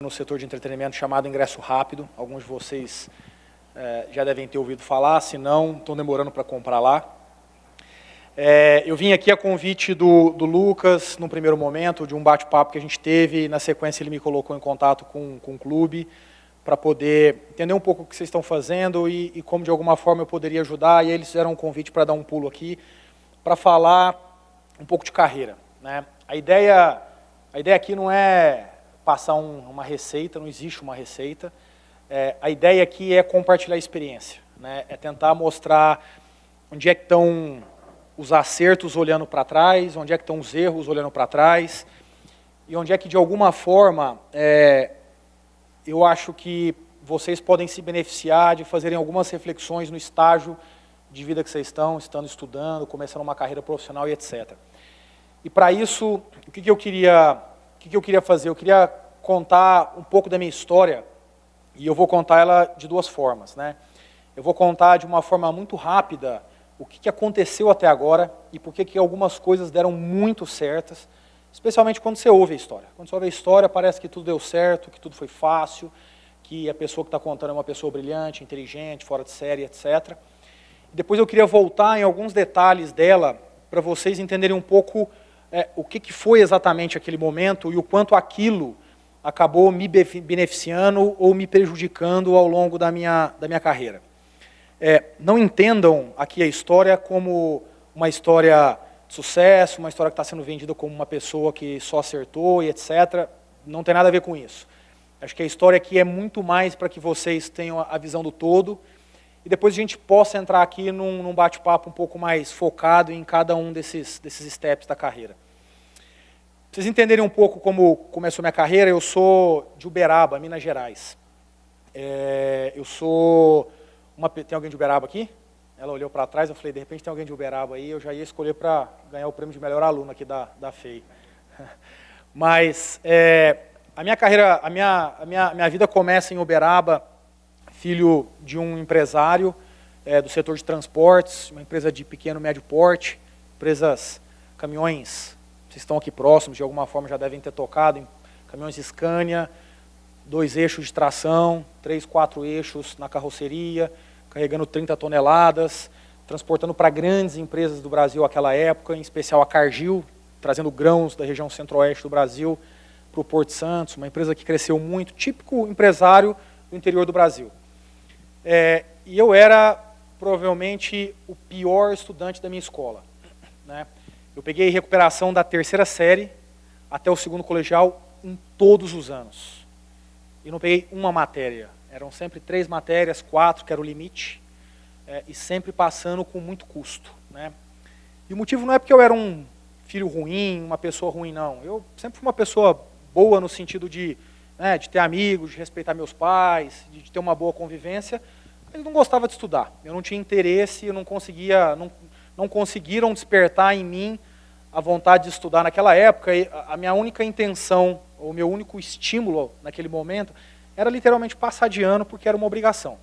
no setor de entretenimento chamado Ingresso Rápido. Alguns de vocês já devem ter ouvido falar, se não, estão demorando para comprar lá. Eu vim aqui a convite do Lucas, no primeiro momento, de um bate-papo que a gente teve, e na sequência ele me colocou em contato com o clube, para poder entender um pouco o que vocês estão fazendo e como, de alguma forma, eu poderia ajudar, e eles fizeram um convite para dar um pulo aqui, para falar um pouco de carreira, né? A ideia aqui não é passar uma receita, não existe uma receita. A ideia aqui é compartilhar a experiência, né? É tentar mostrar onde é que estão os acertos olhando para trás, onde é que estão os erros olhando para trás, e onde é que, de alguma forma, eu acho que vocês podem se beneficiar de fazerem algumas reflexões no estágio de vida que vocês estão estudando, começando uma carreira profissional e etc. E para isso, o que eu queria fazer? Eu queria contar um pouco da minha história, e eu vou contar ela de duas formas, né? Eu vou contar de uma forma muito rápida o que aconteceu até agora e por que algumas coisas deram muito certas, especialmente quando você ouve a história. Quando você ouve a história, parece que tudo deu certo, que tudo foi fácil, que a pessoa que está contando é uma pessoa brilhante, inteligente, fora de série, etc. Depois eu queria voltar em alguns detalhes dela para vocês entenderem um pouco o que foi exatamente aquele momento e o quanto aquilo acabou me beneficiando ou me prejudicando ao longo da minha carreira. Não entendam aqui a história como uma história de sucesso, uma história que está sendo vendida como uma pessoa que só acertou e etc. Não tem nada a ver com isso. Acho que a história aqui é muito mais para que vocês tenham a visão do todo e depois a gente possa entrar aqui num bate-papo um pouco mais focado em cada um desses steps da carreira. Para vocês entenderem um pouco como começou minha carreira, eu sou de Uberaba, Minas Gerais. Tem alguém de Uberaba aqui? Ela olhou para trás, eu falei, de repente tem alguém de Uberaba aí, eu já ia escolher para ganhar o prêmio de melhor aluno aqui da FEI. Mas a minha carreira, a minha vida começa em Uberaba, filho de um empresário do setor de transportes, uma empresa de pequeno e médio porte, caminhões, vocês estão aqui próximos, de alguma forma já devem ter tocado, em caminhões Scania, 2 eixos de tração, 3, 4 eixos na carroceria, carregando 30 toneladas, transportando para grandes empresas do Brasil naquela época, em especial a Cargill, trazendo grãos da região centro-oeste do Brasil para o Porto Santos, uma empresa que cresceu muito, típico empresário do interior do Brasil. E eu era, provavelmente, o pior estudante da minha escola, né? Eu peguei recuperação da 3ª série até o 2º colegial em todos os anos. E não peguei uma matéria. Eram sempre 3 matérias, 4, que era o limite, e sempre passando com muito custo, né? E o motivo não é porque eu era um filho ruim, uma pessoa ruim, não. Eu sempre fui uma pessoa boa no sentido de ter amigos, de respeitar meus pais, de ter uma boa convivência, mas não gostava de estudar. Eu não tinha interesse, eu não conseguiram despertar em mim a vontade de estudar naquela época. E a minha única intenção, o meu único estímulo naquele momento, era literalmente passar de ano, porque era uma obrigação.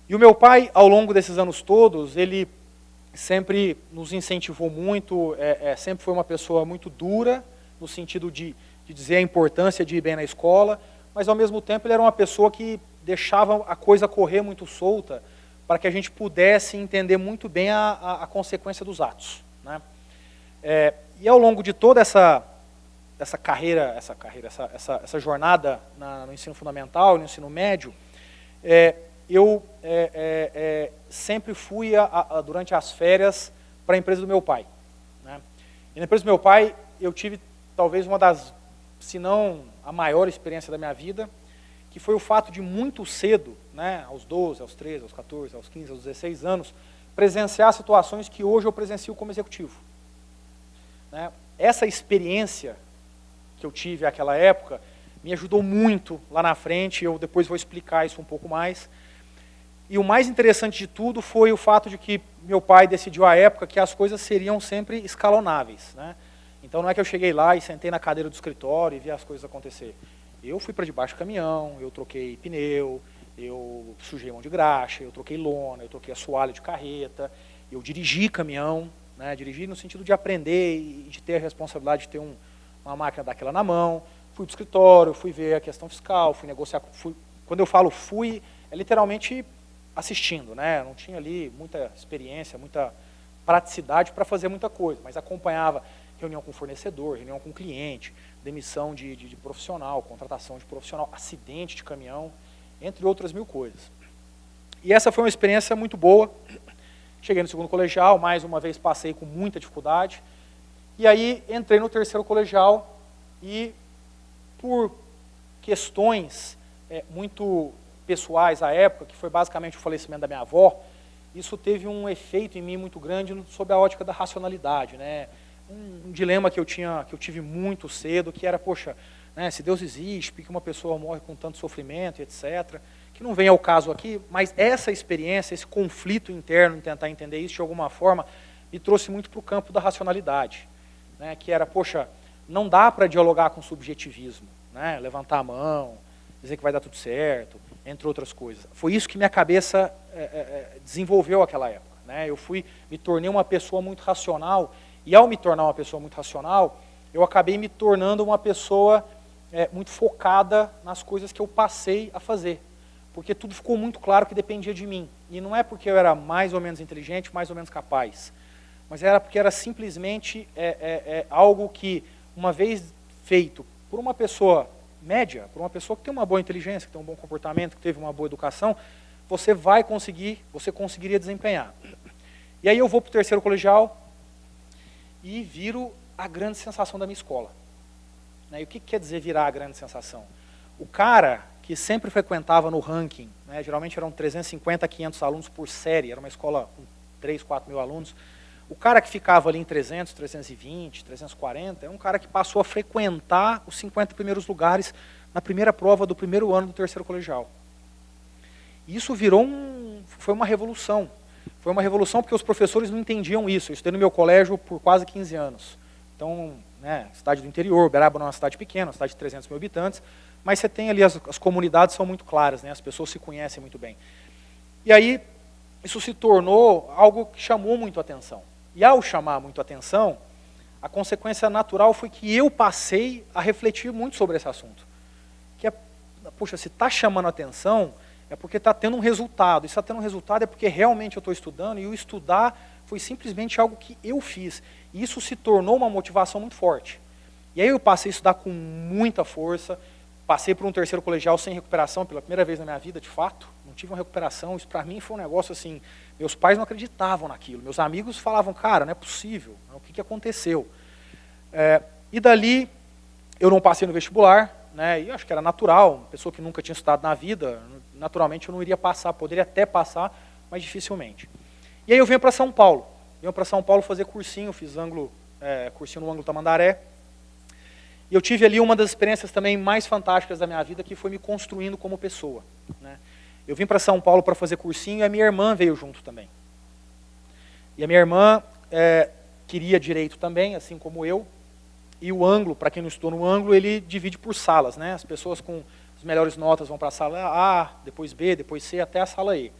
E o meu pai, ao longo desses anos todos, ele sempre nos incentivou muito, sempre foi uma pessoa muito dura, no sentido de dizer a importância de ir bem na escola, mas ao mesmo tempo ele era uma pessoa que deixava a coisa correr muito solta, para que a gente pudesse entender muito bem a consequência dos atos, né? E ao longo de toda essa jornada no ensino fundamental, no ensino médio, eu sempre fui, durante as férias, para a empresa do meu pai, né? E na empresa do meu pai, eu tive talvez uma das, se não a maior experiência da minha vida, que foi o fato de muito cedo, né, aos 12, aos 13, aos 14, aos 15, aos 16 anos, presenciar situações que hoje eu presencio como executivo, né? Essa experiência que eu tive naquela época me ajudou muito lá na frente, eu depois vou explicar isso um pouco mais. E o mais interessante de tudo foi o fato de que meu pai decidiu à época que as coisas seriam sempre escalonáveis, né? Então não é que eu cheguei lá e sentei na cadeira do escritório e vi as coisas acontecer. Eu fui para debaixo do caminhão, eu troquei pneu, eu sujei mão de graxa, eu troquei lona, eu troquei assoalho de carreta, eu dirigi caminhão, né? Dirigi no sentido de aprender e de ter a responsabilidade de ter uma máquina daquela na mão. fui para o escritório, fui ver a questão fiscal, fui negociar, quando eu falo fui, é literalmente assistindo, né? Eu não tinha ali muita experiência, muita praticidade para fazer muita coisa, mas acompanhava reunião com fornecedor, reunião com cliente, demissão de profissional, contratação de profissional, acidente de caminhão, entre outras mil coisas. E essa foi uma experiência muito boa. Cheguei no segundo colegial, mais uma vez passei com muita dificuldade, e aí entrei no terceiro colegial e, por questões muito pessoais à época, que foi basicamente o falecimento da minha avó, isso teve um efeito em mim muito grande sob a ótica da racionalidade, né? Um dilema que eu tive muito cedo, que era, poxa, né, se Deus existe, por que uma pessoa morre com tanto sofrimento, etc., que não vem ao caso aqui, mas essa experiência, esse conflito interno em tentar entender isso de alguma forma, me trouxe muito para o campo da racionalidade, né, que era, poxa, não dá para dialogar com subjetivismo, né, levantar a mão, dizer que vai dar tudo certo, entre outras coisas. Foi isso que minha cabeça desenvolveu naquela época, né? Eu me tornei uma pessoa muito racional, e ao me tornar uma pessoa muito racional, eu acabei me tornando uma pessoa muito focada nas coisas que eu passei a fazer, porque tudo ficou muito claro que dependia de mim. E não é porque eu era mais ou menos inteligente, mais ou menos capaz, mas era porque era simplesmente algo que, uma vez feito por uma pessoa média, por uma pessoa que tem uma boa inteligência, que tem um bom comportamento, que teve uma boa educação, você conseguiria desempenhar. E aí eu vou para o terceiro colegial e viro a grande sensação da minha escola. E o que quer dizer virar a grande sensação? O cara que sempre frequentava no ranking, né, geralmente eram 350 a 500 alunos por série, era uma escola com 3, 4 mil alunos, o cara que ficava ali em 300, 320, 340, é um cara que passou a frequentar os 50 primeiros lugares na primeira prova do primeiro ano do terceiro colegial. E isso foi uma revolução. Foi uma revolução porque os professores não entendiam isso. Eu estudei no meu colégio por quase 15 anos. Então, né, cidade do interior, Uberaba não é uma cidade pequena, uma cidade de 300 mil habitantes, mas você tem ali, as comunidades são muito claras, né, as pessoas se conhecem muito bem. E aí, isso se tornou algo que chamou muito a atenção. E ao chamar muito a atenção, a consequência natural foi que eu passei a refletir muito sobre esse assunto. Que poxa, se está chamando a atenção, é porque está tendo um resultado. E se está tendo um resultado é porque realmente eu estou estudando, e o estudar foi simplesmente algo que eu fiz. E isso se tornou uma motivação muito forte. E aí eu passei a estudar com muita força, passei por um terceiro colegial sem recuperação, pela primeira vez na minha vida, de fato. Não tive uma recuperação, isso para mim foi um negócio assim, meus pais não acreditavam naquilo. Meus amigos falavam, cara, não é possível, o que aconteceu? E dali, eu não passei no vestibular, né, e acho que era natural, uma pessoa que nunca tinha estudado na vida, naturalmente eu não iria passar, poderia até passar, mas dificilmente. E aí eu venho para São Paulo. Venho para São Paulo fazer cursinho, fiz cursinho no Ângulo Tamandaré. E eu tive ali uma das experiências também mais fantásticas da minha vida, que foi me construindo como pessoa, né? Eu vim para São Paulo para fazer cursinho e a minha irmã veio junto também. E a minha irmã queria direito também, assim como eu. E o Ângulo, para quem não estudou no Ângulo, ele divide por salas, né? As pessoas com as melhores notas vão para a sala A, depois B, depois C, até a sala E.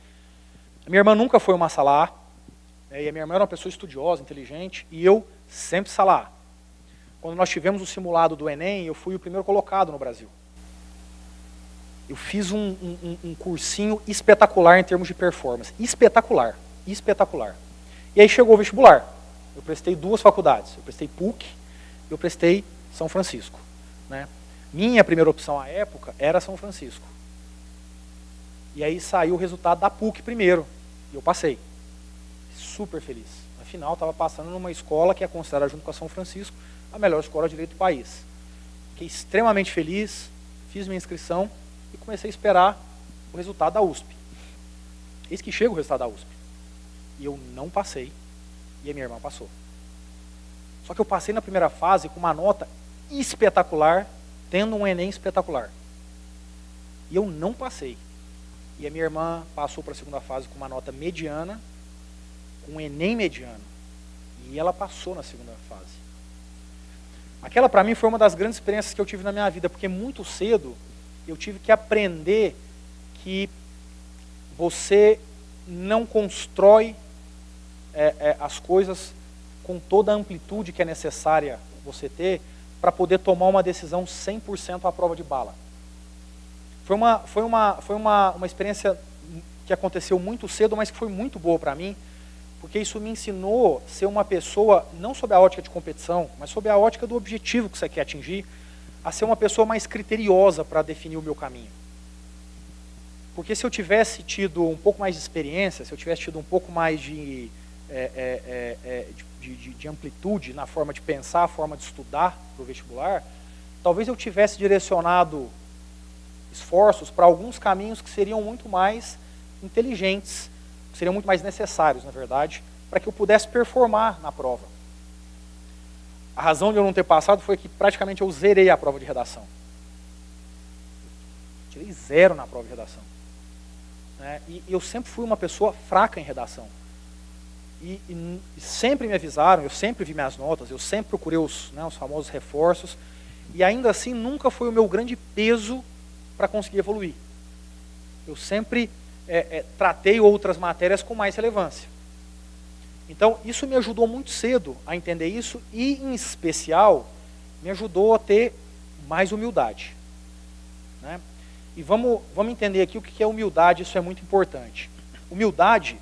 A minha irmã nunca foi uma sala A, e a minha irmã era uma pessoa estudiosa, inteligente, e eu sempre sala A. Quando nós tivemos o simulado do Enem, eu fui o primeiro colocado no Brasil. Eu fiz um cursinho espetacular em termos de performance. Espetacular, espetacular. E aí chegou o vestibular. Eu prestei 2 faculdades. Eu prestei PUC e eu prestei São Francisco, né? Minha primeira opção à época era São Francisco. E aí saiu o resultado da PUC primeiro. E eu passei. Super feliz. Afinal, estava passando numa escola que é considerada, junto com a São Francisco, a melhor escola de direito do país. Fiquei extremamente feliz, fiz minha inscrição e comecei a esperar o resultado da USP. Eis que chega o resultado da USP. E eu não passei, e a minha irmã passou. Só que eu passei na primeira fase com uma nota espetacular, tendo um Enem espetacular. E eu não passei. E a minha irmã passou para a segunda fase com uma nota mediana, com um Enem mediano. E ela passou na segunda fase. Aquela, para mim, foi uma das grandes experiências que eu tive na minha vida, porque muito cedo eu tive que aprender que você não constrói as coisas com toda a amplitude que é necessária você ter para poder tomar uma decisão 100% à prova de bala. Foi uma experiência que aconteceu muito cedo, mas que foi muito boa para mim, porque isso me ensinou a ser uma pessoa, não sob a ótica de competição, mas sob a ótica do objetivo que você quer atingir, a ser uma pessoa mais criteriosa para definir o meu caminho. Porque se eu tivesse tido um pouco mais de experiência, se eu tivesse tido um pouco mais de amplitude na forma de pensar, a forma de estudar para o vestibular, talvez eu tivesse direcionado esforços para alguns caminhos que seriam muito mais inteligentes, que seriam muito mais necessários, na verdade, para que eu pudesse performar na prova. A razão de eu não ter passado foi que praticamente eu zerei a prova de redação. Tirei 0 na prova de redação. E eu sempre fui uma pessoa fraca em redação. E sempre me avisaram, eu sempre vi minhas notas, eu sempre procurei os famosos reforços, e ainda assim nunca foi o meu grande peso para conseguir evoluir. Eu sempre tratei outras matérias com mais relevância. Então, isso me ajudou muito cedo a entender isso e, em especial, me ajudou a ter mais humildade. E vamos entender aqui o que é humildade, isso é muito importante. Humildade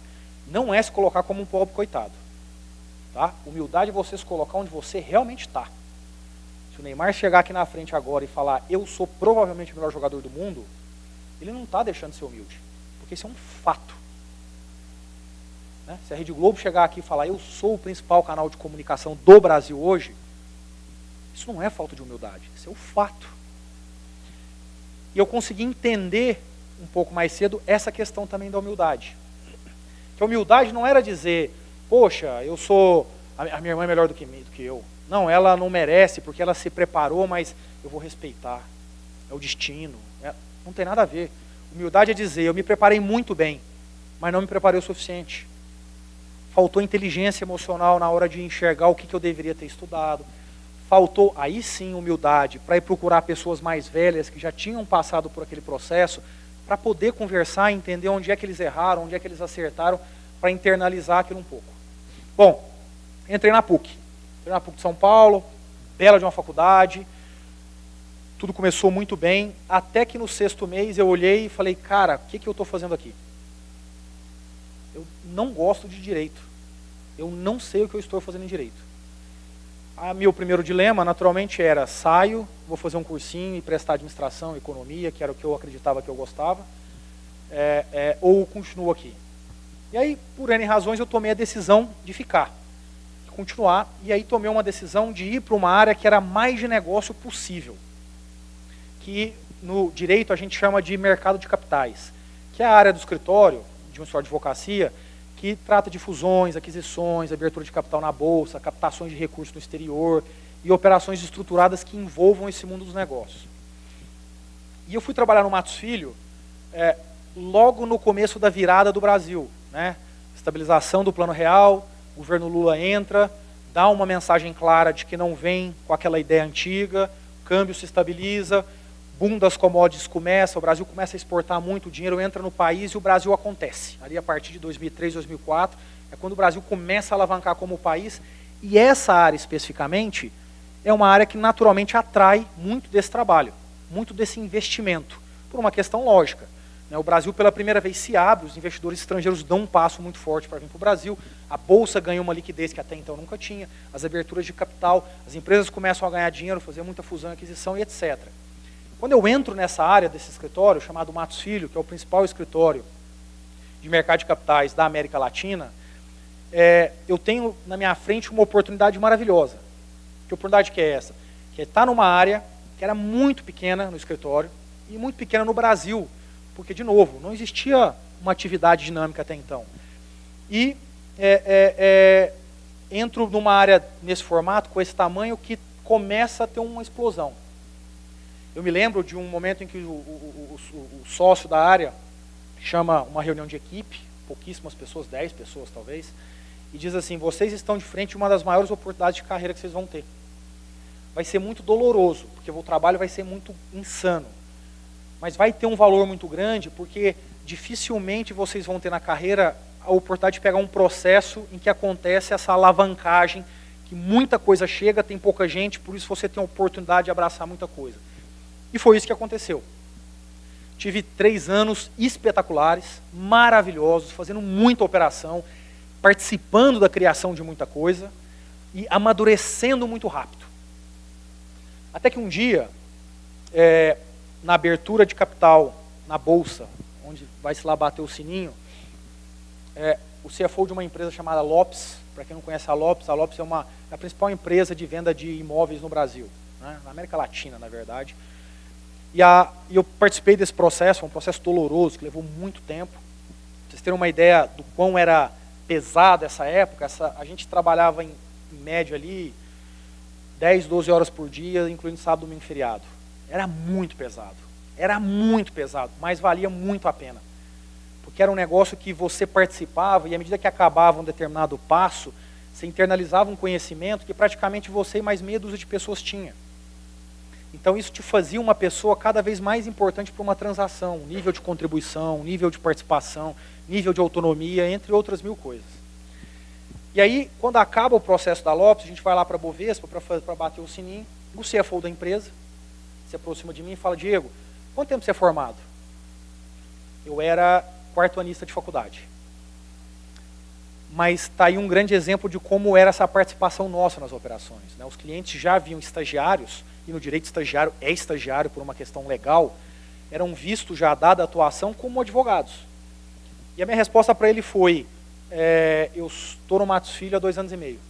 não é se colocar como um pobre coitado. Tá? Humildade é você se colocar onde você realmente está. Se o Neymar chegar aqui na frente agora e falar, eu sou provavelmente o melhor jogador do mundo, ele não está deixando de ser humilde, porque isso é um fato. Se a Rede Globo chegar aqui e falar, eu sou o principal canal de comunicação do Brasil hoje, isso não é falta de humildade, isso é um fato. E eu consegui entender um pouco mais cedo essa questão também da humildade. Que a humildade não era dizer, poxa, a minha irmã é melhor do que eu. Não, ela não merece porque ela se preparou, mas eu vou respeitar. É o destino. Não tem nada a ver. Humildade é dizer, eu me preparei muito bem, mas não me preparei o suficiente. Faltou inteligência emocional na hora de enxergar o que eu deveria ter estudado. Faltou, aí sim, humildade para ir procurar pessoas mais velhas que já tinham passado por aquele processo, para poder conversar e entender onde é que eles erraram, onde é que eles acertaram, para internalizar aquilo um pouco. Bom, entrei na PUC. Entrei na PUC de São Paulo, bela de uma faculdade, tudo começou muito bem, até que no 6º mês eu olhei e falei, cara, o que eu estou fazendo aqui? Eu não gosto de direito. Eu não sei o que eu estou fazendo em direito. Meu primeiro dilema, naturalmente, era saio, vou fazer um cursinho e prestar administração, economia, que era o que eu acreditava que eu gostava, ou continuo aqui. E aí, por N razões, eu tomei a decisão de ficar, de continuar, e aí tomei uma decisão de ir para uma área que era mais de negócio possível, que no direito a gente chama de mercado de capitais, que é a área do escritório, de um escritório de advocacia, que trata de fusões, aquisições, abertura de capital na bolsa, captações de recursos no exterior e operações estruturadas que envolvam esse mundo dos negócios. E eu fui trabalhar no Matos Filho logo no começo da virada do Brasil. Estabilização do Plano Real, o governo Lula entra, dá uma mensagem clara de que não vem com aquela ideia antiga, o câmbio se estabiliza, boom das commodities começa, o Brasil começa a exportar muito, o dinheiro entra no país e o Brasil acontece. Ali a partir de 2003, 2004, é quando o Brasil começa a alavancar como país, e essa área especificamente é uma área que naturalmente atrai muito desse trabalho, muito desse investimento, por uma questão lógica. O Brasil pela primeira vez se abre, os investidores estrangeiros dão um passo muito forte para vir para o Brasil, a Bolsa ganha uma liquidez que até então nunca tinha, as aberturas de capital, as empresas começam a ganhar dinheiro, fazer muita fusão e aquisição e etc. Quando eu entro nessa área desse escritório, chamado Matos Filho, que é o principal escritório de mercado de capitais da América Latina, eu tenho na minha frente uma oportunidade maravilhosa. Que oportunidade que é essa? Que é estar numa área que era muito pequena no escritório e muito pequena no Brasil, porque, de novo, não existia uma atividade dinâmica até então. E entro numa área nesse formato, com esse tamanho, que começa a ter uma explosão. Eu me lembro de um momento em que o sócio da área chama uma reunião de equipe, pouquíssimas pessoas, 10 pessoas talvez, e diz assim, vocês estão de frente a uma das maiores oportunidades de carreira que vocês vão ter. Vai ser muito doloroso, porque o trabalho vai ser muito insano. Mas vai ter um valor muito grande, porque dificilmente vocês vão ter na carreira a oportunidade de pegar um processo em que acontece essa alavancagem que muita coisa chega, tem pouca gente, por isso você tem a oportunidade de abraçar muita coisa. E foi isso que aconteceu. Tive 3 anos espetaculares, maravilhosos, fazendo muita operação, participando da criação de muita coisa e amadurecendo muito rápido. Até que um dia, na abertura de capital, na bolsa, onde vai se lá bater o sininho, o CFO de uma empresa chamada Lopes, para quem não conhece a Lopes é a principal empresa de venda de imóveis no Brasil, né, na América Latina, na verdade. E eu participei desse processo, foi um processo doloroso, que levou muito tempo. Pra vocês terem uma ideia do quão era pesado essa época, a gente trabalhava em média ali 10, 12 horas por dia, incluindo sábado, domingo e feriado. Era muito pesado, mas valia muito a pena. Porque era um negócio que você participava e à medida que acabava um determinado passo, você internalizava um conhecimento que praticamente você e mais meia dúzia de pessoas tinha. Então isso te fazia uma pessoa cada vez mais importante para uma transação, nível de contribuição, nível de participação, nível de autonomia, entre outras 1000 coisas. E aí, quando acaba o processo da Lopes, a gente vai lá para a Bovespa para bater o sininho, o CFO da empresa se aproxima de mim e fala: Diego, quanto tempo você é formado? Eu era 4º-anista de faculdade. Mas está aí um grande exemplo de como era essa participação nossa nas operações, né? Os clientes já haviam estagiários, e no direito estagiário é estagiário por uma questão legal, eram vistos já, dada a atuação, como advogados. E a minha resposta para ele foi: eu estou no Matos Filho há 2 anos e meio.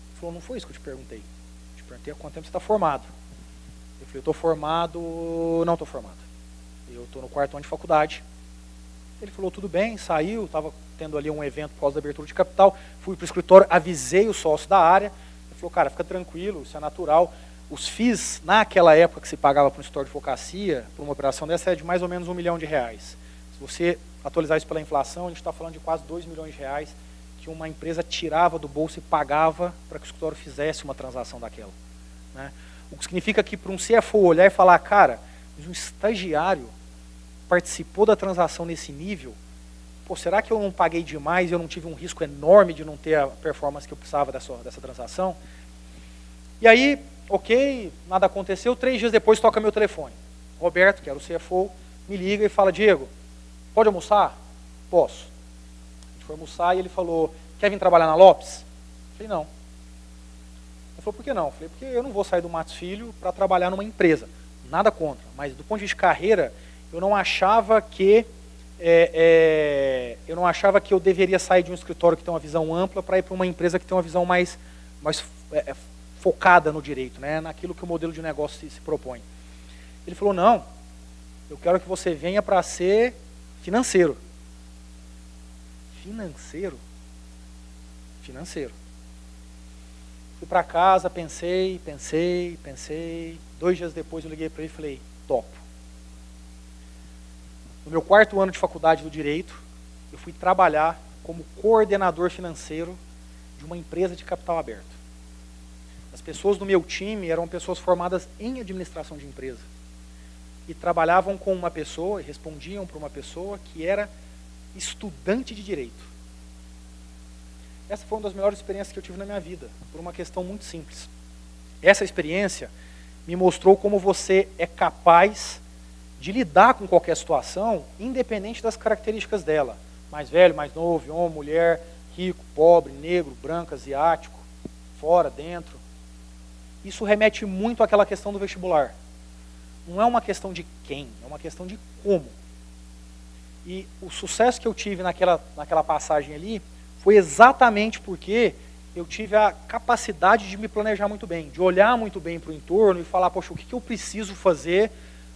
Ele falou: não foi isso que eu te perguntei. Eu te perguntei há quanto tempo você está formado. Eu falei: eu estou formado, não estou formado. Eu estou no 4º ano de faculdade. Ele falou: tudo bem, saiu, estava tendo ali um evento por causa da abertura de capital, fui para o escritório, avisei o sócio da área, ele falou: cara, fica tranquilo, isso é natural. Os FIIs, naquela época que se pagava para um escritório de advocacia, por uma operação dessa, é de mais ou menos R$1 milhão. Se você atualizar isso pela inflação, a gente está falando de quase R$2 milhões que uma empresa tirava do bolso e pagava para que o escritório fizesse uma transação daquela, né? O que significa que para um CFO olhar e falar: cara, um estagiário participou da transação nesse nível, pô, será que eu não paguei demais e eu não tive um risco enorme de não ter a performance que eu precisava dessa transação? E aí, ok, nada aconteceu, 3 dias depois toca meu telefone. Roberto, que era o CFO, me liga e fala: Diego, pode almoçar? Posso. A gente foi almoçar e ele falou: quer vir trabalhar na Lopes? Eu falei: não. Ele falou: por que não? Eu falei: porque eu não vou sair do Matos Filho para trabalhar numa empresa. Nada contra, mas do ponto de vista de carreira, eu não achava que eu deveria sair de um escritório que tem uma visão ampla para ir para uma empresa que tem uma visão mais focada no direito, né, naquilo que o modelo de negócio se propõe. Ele falou: não, eu quero que você venha para ser financeiro. Financeiro? Financeiro. Fui para casa, pensei. 2 dias depois eu liguei para ele e falei: topo. No meu 4º ano de faculdade do Direito, eu fui trabalhar como coordenador financeiro de uma empresa de capital aberto. As pessoas do meu time eram pessoas formadas em administração de empresa. E trabalhavam com uma pessoa, e respondiam para uma pessoa que era estudante de Direito. Essa foi uma das melhores experiências que eu tive na minha vida, por uma questão muito simples. Essa experiência me mostrou como você é capaz de lidar com qualquer situação, independente das características dela. Mais velho, mais novo, homem, mulher, rico, pobre, negro, branco, asiático, fora, dentro. Isso remete muito àquela questão do vestibular. Não é uma questão de quem, é uma questão de como. E o sucesso que eu tive naquela passagem ali foi exatamente porque eu tive a capacidade de me planejar muito bem, de olhar muito bem para o entorno e falar: poxa, o que eu preciso fazer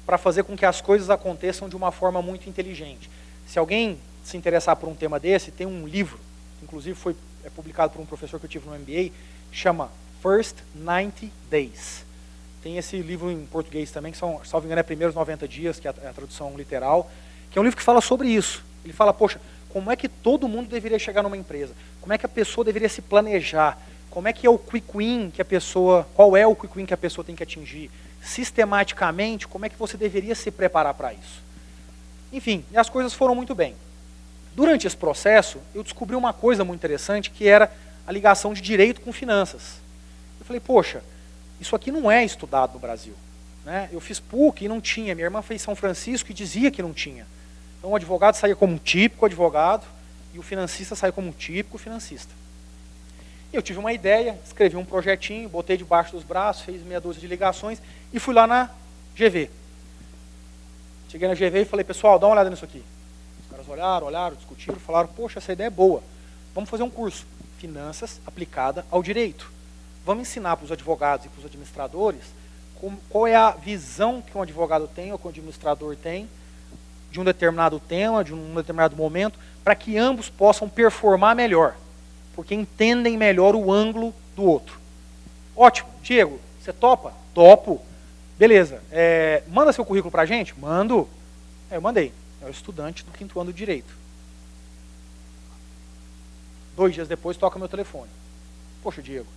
para fazer com que as coisas aconteçam de uma forma muito inteligente. Se alguém se interessar por um tema desse, tem um livro, inclusive é publicado por um professor que eu tive no MBA, chama First 90 Days. Tem esse livro em português também, que são, salvo engano, Primeiros 90 Dias, que é a tradução literal, que é um livro que fala sobre isso. Ele fala: poxa, como é que todo mundo deveria chegar numa empresa? Como é que a pessoa deveria se planejar? Como é que é o quick win que a pessoa, qual é o quick win que a pessoa tem que atingir? Sistematicamente, como é que você deveria se preparar para isso? Enfim, e as coisas foram muito bem. Durante esse processo, eu descobri uma coisa muito interessante, que era a ligação de direito com finanças. Eu falei, poxa, isso aqui não é estudado no Brasil. Né? Eu fiz PUC e não tinha, minha irmã fez São Francisco e dizia que não tinha. Então o advogado saía como um típico advogado e o financista saía como um típico financista. E eu tive uma ideia, escrevi um projetinho, botei debaixo dos braços, fiz meia dúzia de ligações e fui lá na GV. Cheguei na GV e falei, pessoal, dá uma olhada nisso aqui. Os caras olharam, discutiram, falaram, poxa, essa ideia é boa. Vamos fazer um curso, Finanças aplicada ao Direito. Vamos ensinar para os advogados e para os administradores qual é a visão que um advogado tem ou que um administrador tem de um determinado tema, de um determinado momento, para que ambos possam performar melhor, porque entendem melhor o ângulo do outro. Ótimo. Diego, você topa? Topo. Beleza. Manda seu currículo para a gente? Mando. Eu mandei. É o estudante do 5º ano de Direito. 2 dias depois, toca meu telefone. Poxa, Diego,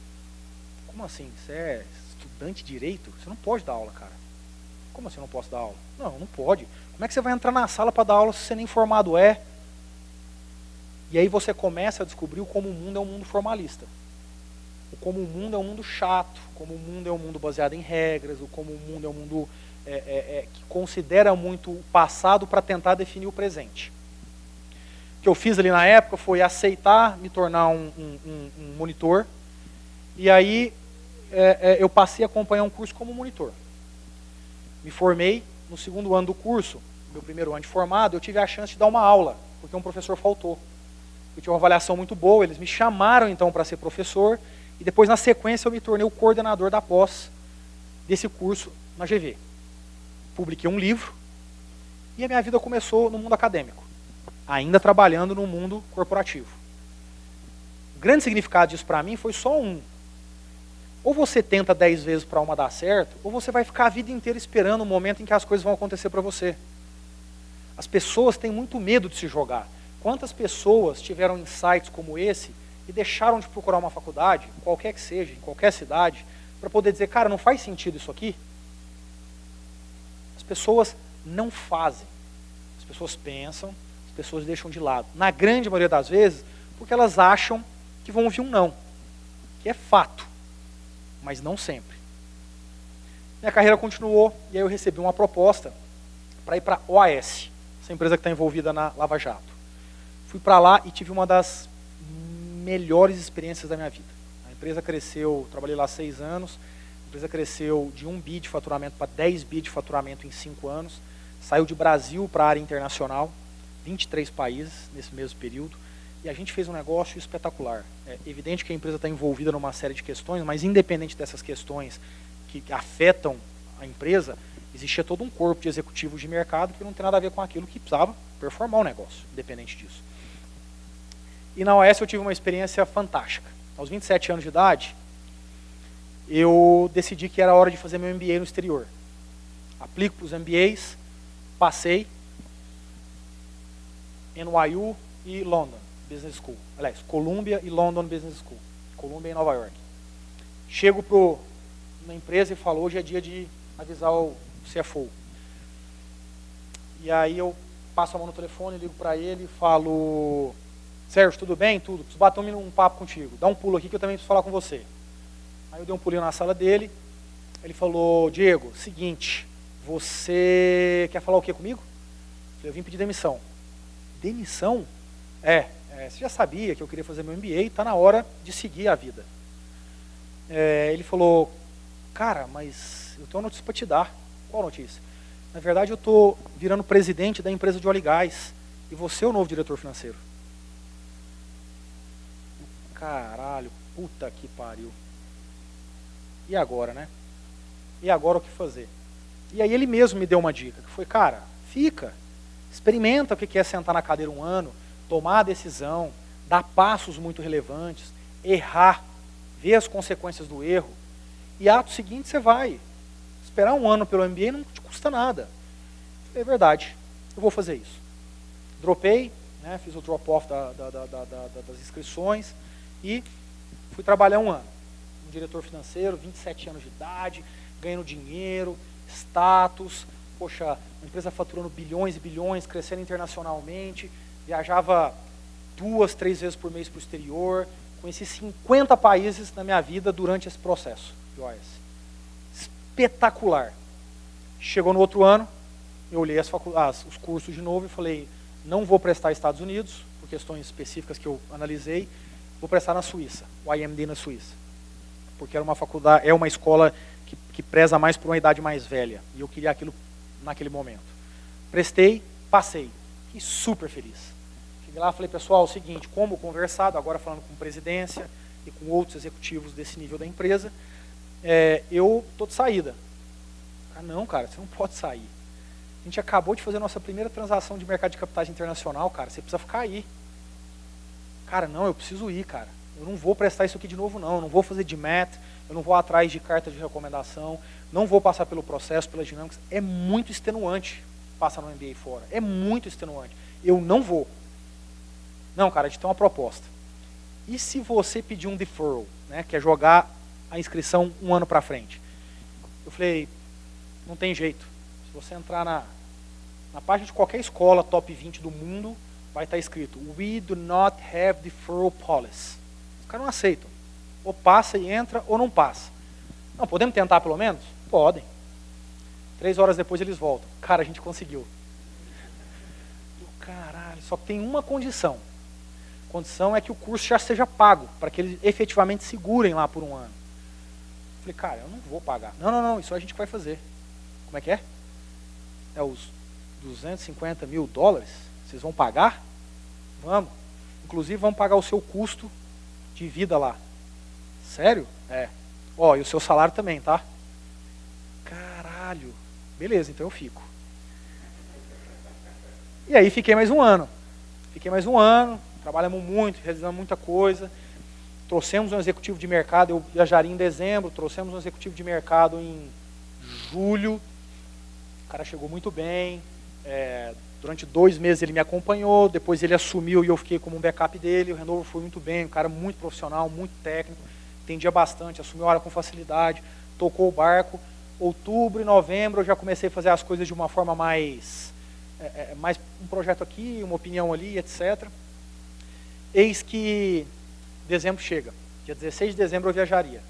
como assim? Você é estudante de Direito? Você não pode dar aula, cara. Como assim eu não posso dar aula? Não, não pode. Como é que você vai entrar na sala para dar aula se você nem formado é? E aí você começa a descobrir como o mundo é um mundo formalista. Como o mundo é um mundo chato, como o mundo é um mundo baseado em regras, como o mundo é um mundo que considera muito o passado para tentar definir o presente. O que eu fiz ali na época foi aceitar me tornar um monitor, e aí eu passei a acompanhar um curso como monitor. Me formei, no 2º ano do curso, meu 1º ano de formado, eu tive a chance de dar uma aula, porque um professor faltou. Eu tive uma avaliação muito boa, eles me chamaram então para ser professor, e depois na sequência eu me tornei o coordenador da pós desse curso na GV. Publiquei um livro, e a minha vida começou no mundo acadêmico, ainda trabalhando no mundo corporativo. O grande significado disso para mim foi só um. Ou você tenta 10 vezes para uma dar certo, ou você vai ficar a vida inteira esperando o momento em que as coisas vão acontecer para você. As pessoas têm muito medo de se jogar. Quantas pessoas tiveram insights como esse e deixaram de procurar uma faculdade, qualquer que seja, em qualquer cidade, para poder dizer, cara, não faz sentido isso aqui? As pessoas não fazem. As pessoas pensam, as pessoas deixam de lado. Na grande maioria das vezes, porque elas acham que vão ouvir um não, que é fato, mas não sempre. Minha carreira continuou e aí eu recebi uma proposta para ir para a OAS, essa empresa que está envolvida na Lava Jato. Fui para lá e tive uma das melhores experiências da minha vida. A empresa cresceu, trabalhei lá 6 anos, a empresa cresceu de 1 bi de faturamento para 10 bi de faturamento em 5 anos, saiu de Brasil para a área internacional, 23 países nesse mesmo período, e a gente fez um negócio espetacular. É evidente que a empresa está envolvida numa série de questões, mas independente dessas questões que afetam a empresa, existia todo um corpo de executivos de mercado que não tem nada a ver com aquilo que precisava performar o negócio, independente disso. E na OAS eu tive uma experiência fantástica. Aos 27 anos de idade, eu decidi que era hora de fazer meu MBA no exterior. Aplico para os MBAs, passei, NYU e London Business School. Aliás, Columbia e London Business School. Columbia em Nova York. Chego na empresa e falo, hoje é dia de avisar o CFO. E aí eu passo a mão no telefone, ligo para ele e falo, Sérgio, tudo bem? Tudo. Preciso bater um papo contigo. Dá um pulo aqui que eu também preciso falar com você. Aí eu dei um pulinho na sala dele. Ele falou, Diego, seguinte, você quer falar o que comigo? Eu vim pedir demissão. Demissão? Você já sabia que eu queria fazer meu MBA e está na hora de seguir a vida. Ele falou, cara, mas eu tenho uma notícia para te dar. Qual notícia? Na verdade, eu estou virando presidente da empresa de óleo e gás e você é o novo diretor financeiro. Caralho, puta que pariu. E agora, né? E agora o que fazer? E aí ele mesmo me deu uma dica, que foi, cara, fica, experimenta o que é sentar na cadeira um ano, tomar a decisão, dar passos muito relevantes, errar, ver as consequências do erro, e ato seguinte você vai. Esperar um ano pelo MBA não te custa nada. É verdade, eu vou fazer isso. Dropei, né, fiz o drop-off das inscrições e fui trabalhar um ano. Um diretor financeiro, 27 anos de idade, ganhando dinheiro, status, poxa, uma empresa faturando bilhões e bilhões, crescendo internacionalmente, viajava 2, 3 vezes por mês para o exterior, Conheci 50 países na minha vida durante esse processo de OAS. Espetacular. Chegou no outro ano, eu olhei os cursos de novo e falei, não vou prestar Estados Unidos, por questões específicas que eu analisei, vou prestar na Suíça, o IMD na Suíça. Porque era uma faculdade, é uma escola que preza mais por uma idade mais velha. E eu queria aquilo naquele momento. Prestei, passei. Fiquei super feliz. Cheguei lá e falei, pessoal, é o seguinte, como conversado, agora falando com presidência e com outros executivos desse nível da empresa, eu estou de saída. Ah, não, cara, você não pode sair. A gente acabou de fazer a nossa primeira transação de mercado de capitais internacional, cara, você precisa ficar aí. Cara, não, eu preciso ir, cara. Eu não vou prestar isso aqui de novo, não. Eu não vou fazer de DMAT, eu não vou atrás de carta de recomendação, não vou passar pelo processo, pelas dinâmicas. É muito extenuante passar no MBA fora. É muito extenuante. Eu não vou. Não, cara, a gente tem uma proposta. E se você pedir um deferral, né, que é jogar a inscrição um ano para frente? Eu falei, não tem jeito. Se você entrar na página de qualquer escola top 20 do mundo, vai estar escrito, we do not have deferral policy. Os caras não aceitam. Ou passa e entra, ou não passa. Não, podemos tentar pelo menos? Podem. 3 horas depois eles voltam. Cara, a gente conseguiu. Caralho, só que tem uma condição. A condição é que o curso já seja pago, para que eles efetivamente segurem lá por um ano. Eu falei, cara, eu não vou pagar. Não, isso a gente vai fazer. Como é que é? É os 250 mil dólares? Vocês vão pagar? Vamos. Inclusive, vamos pagar o seu custo de vida lá. Sério? É. Ó, e o seu salário também, tá? Caralho. Beleza, então eu fico. E aí fiquei mais um ano. Trabalhamos muito, realizamos muita coisa. Trouxemos um executivo de mercado, eu viajaria em dezembro, trouxemos um executivo de mercado em julho. O cara chegou muito bem. Durante 2 meses ele me acompanhou, depois ele assumiu e eu fiquei como um backup dele. O Renovo foi muito bem, um cara muito profissional, muito técnico, entendia bastante, assumiu a hora com facilidade, tocou o barco. Outubro e novembro eu já comecei a fazer as coisas de uma forma mais um projeto aqui, uma opinião ali, etc. Eis que dezembro chega. Dia 16 de dezembro eu viajaria.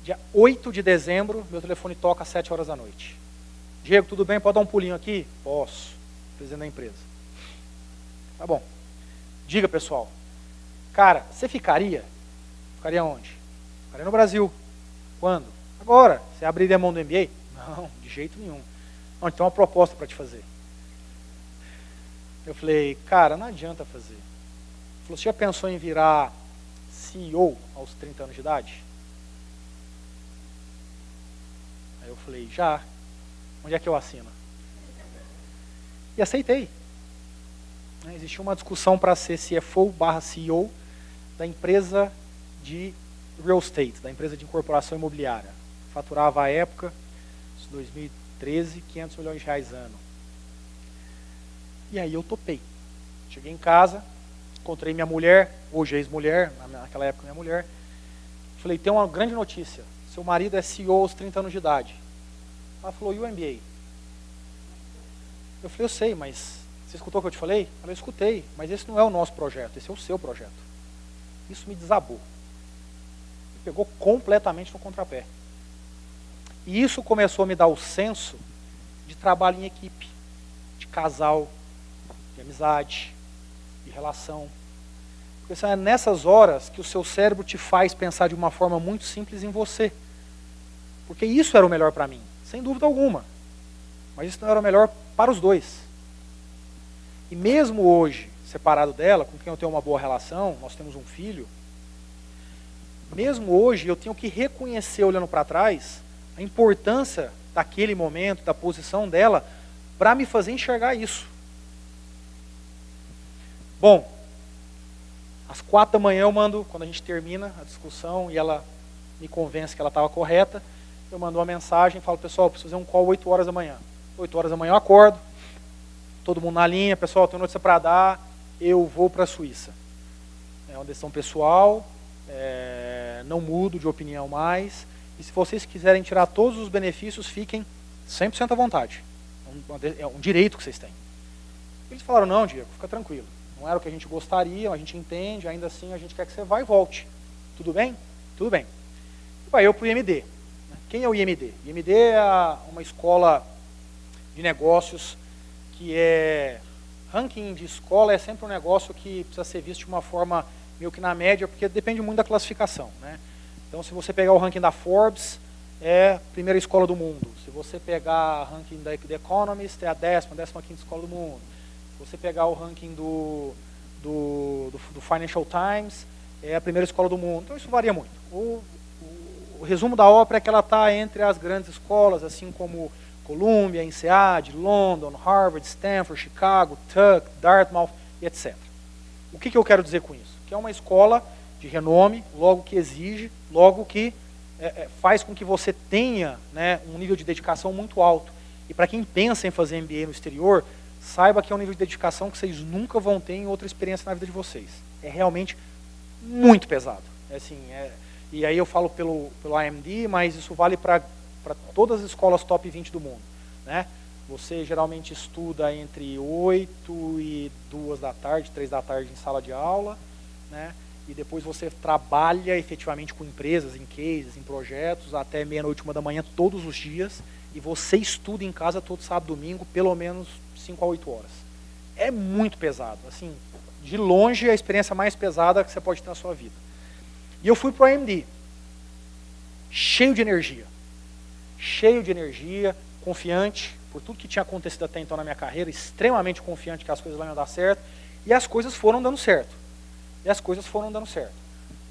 Dia 8 de dezembro, meu telefone toca às 7 horas da noite. Diego, tudo bem? Pode dar um pulinho aqui? Posso. Presidente da empresa. Tá bom. Diga, pessoal. Cara, você ficaria? Ficaria onde? Ficaria no Brasil. Quando? Agora. Você abriria a mão do MBA? Não, de jeito nenhum. Não, então uma proposta para te fazer. Eu falei, cara, não adianta fazer. Ele falou, você já pensou em virar CEO aos 30 anos de idade? Aí eu falei, já. Onde é que eu assino? E aceitei. Existia uma discussão para ser CFO/CEO da empresa de real estate, da empresa de incorporação imobiliária. Faturava à época, 2013, 500 milhões de reais ano. E aí eu topei. Cheguei em casa, encontrei minha mulher, hoje ex-mulher, naquela época minha mulher. Falei, tem uma grande notícia. Seu marido é CEO aos 30 anos de idade. Ela falou, e o MBA? Eu falei, eu sei, mas você escutou o que eu te falei? Ela, eu escutei, mas esse não é o nosso projeto, esse é o seu projeto. Isso me desabou. Me pegou completamente no contrapé. E isso começou a me dar o senso de trabalho em equipe, de casal, de amizade, de relação. Porque são nessas horas que o seu cérebro te faz pensar de uma forma muito simples em você. Porque isso era o melhor para mim, sem dúvida alguma. Mas isso não era o melhor para os dois. E mesmo hoje, separado dela, com quem eu tenho uma boa relação, nós temos um filho, mesmo hoje eu tenho que reconhecer, olhando para trás, a importância daquele momento, da posição dela, para me fazer enxergar isso. Bom, às 4 da manhã eu mando, quando a gente termina a discussão e ela me convence que ela estava correta, eu mando uma mensagem e falo, pessoal, preciso fazer um call 8 horas da manhã. 8 horas da manhã eu acordo, todo mundo na linha, pessoal, tenho notícia para dar, eu vou para a Suíça. É uma decisão pessoal, não mudo de opinião mais, e se vocês quiserem tirar todos os benefícios, fiquem 100% à vontade. É um direito que vocês têm. Eles falaram, não, Diego, fica tranquilo, não era o que a gente gostaria, a gente entende, ainda assim a gente quer que você vá e volte. Tudo bem? Tudo bem. E vai eu para o IMD. Quem é o IMD? IMD é uma escola de negócios que é... Ranking de escola é sempre um negócio que precisa ser visto de uma forma meio que na média, porque depende muito da classificação, né? Então, se você pegar o ranking da Forbes, é a primeira escola do mundo. Se você pegar o ranking da The Economist, é a 15ª escola do mundo. Se você pegar o ranking do Financial Times, é a primeira escola do mundo. Então, isso varia muito. O resumo da ópera é que ela está entre as grandes escolas, assim como Columbia, INSEAD, London, Harvard, Stanford, Chicago, Tuck, Dartmouth, e etc. O que eu quero dizer com isso? Que é uma escola de renome, logo que exige, logo que faz com que você tenha, né, um nível de dedicação muito alto. E para quem pensa em fazer MBA no exterior, saiba que é um nível de dedicação que vocês nunca vão ter em outra experiência na vida de vocês. É realmente muito pesado. E aí eu falo pelo IMD, mas isso vale para todas as escolas top 20 do mundo, né? Você geralmente estuda entre 8 e 2 da tarde, 3 da tarde em sala de aula, né? E depois você trabalha efetivamente com empresas, em cases, em projetos, até meia-noite, 1 da manhã, todos os dias, e você estuda em casa todo sábado e domingo, pelo menos 5 a 8 horas. É muito pesado, assim, de longe é a experiência mais pesada que você pode ter na sua vida. E eu fui para o IMD, cheio de energia, confiante, por tudo que tinha acontecido até então na minha carreira, extremamente confiante que as coisas lá iam dar certo, e as coisas foram dando certo.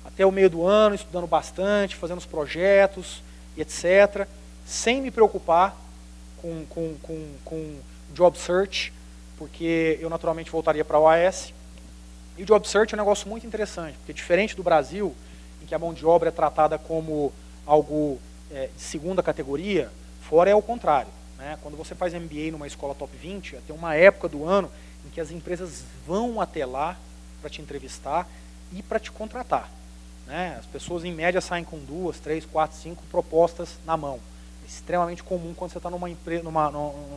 Até o meio do ano, estudando bastante, fazendo os projetos, e etc., sem me preocupar com job search, porque eu naturalmente voltaria para a OAS. E o job search é um negócio muito interessante, porque diferente do Brasil, em que a mão de obra é tratada como algo de segunda categoria, fora é o contrário, né? Quando você faz MBA numa escola top 20, tem uma época do ano em que as empresas vão até lá para te entrevistar e para te contratar, né? As pessoas em média saem com 2, 3, 4, 5 propostas na mão. É extremamente comum quando você está numa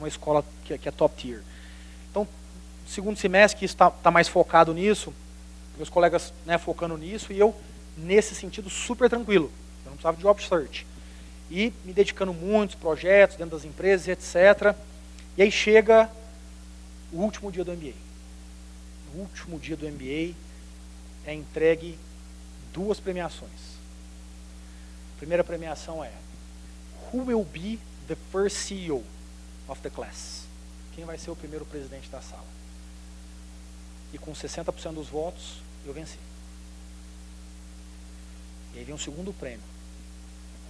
escola que é top tier. Então, segundo semestre que está mais focado nisso, meus colegas, né, focando nisso, e eu, nesse sentido, super tranquilo. Eu não precisava de job search. E me dedicando muito aos projetos dentro das empresas, etc. E aí chega o último dia do MBA. No último dia do MBA é entregue 2 premiações. A primeira premiação é Who will be the first CEO of the class? Quem vai ser o primeiro presidente da sala? E com 60% dos votos, eu venci. E aí vem um segundo prêmio.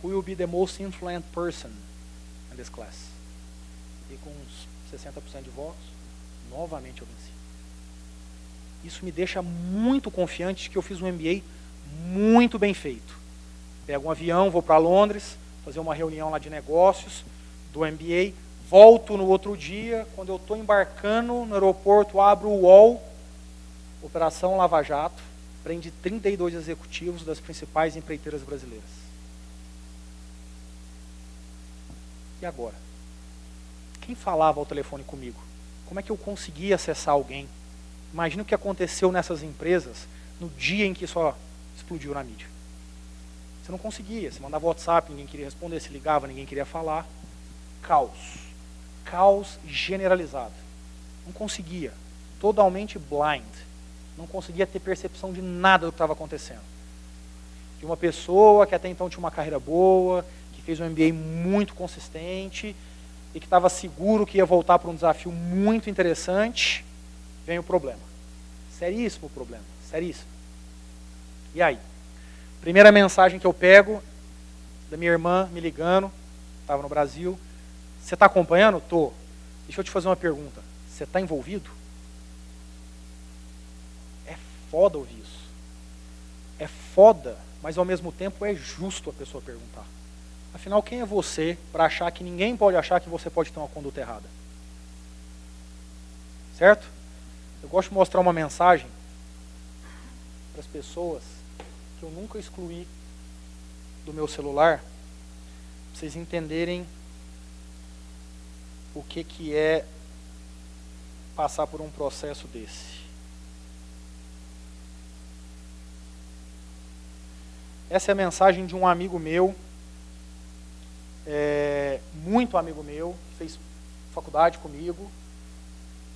Who will be the most influent person in this class? E com uns 60% de votos, novamente eu venci. Isso me deixa muito confiante de que eu fiz um MBA muito bem feito. Pego um avião, vou para Londres, fazer uma reunião lá de negócios do MBA, volto no outro dia, quando eu estou embarcando no aeroporto, abro o UOL, Operação Lava Jato, prende 32 executivos das principais empreiteiras brasileiras. E agora? Quem falava ao telefone comigo? Como é que eu conseguia acessar alguém? Imagina o que aconteceu nessas empresas no dia em que isso explodiu na mídia. Você não conseguia, você mandava WhatsApp, ninguém queria responder, se ligava, ninguém queria falar. Caos. Caos generalizado. Não conseguia. Totalmente blind. Não conseguia ter percepção de nada do que estava acontecendo. De uma pessoa que até então tinha uma carreira boa, que fez um MBA muito consistente e que estava seguro que ia voltar para um desafio muito interessante, vem o problema. Seríssimo problema, seríssimo. E aí? Primeira mensagem que eu pego da minha irmã me ligando, estava no Brasil. Você está acompanhando? Tô. Deixa eu te fazer uma pergunta. Você está envolvido? É foda ouvir isso. É foda, mas ao mesmo tempo é justo a pessoa perguntar. Afinal, quem é você para achar que ninguém pode achar que você pode ter uma conduta errada? Certo? Eu gosto de mostrar uma mensagem para as pessoas que eu nunca excluí do meu celular, para vocês entenderem o que é passar por um processo desse. Essa é a mensagem de um amigo meu, muito amigo meu, fez faculdade comigo,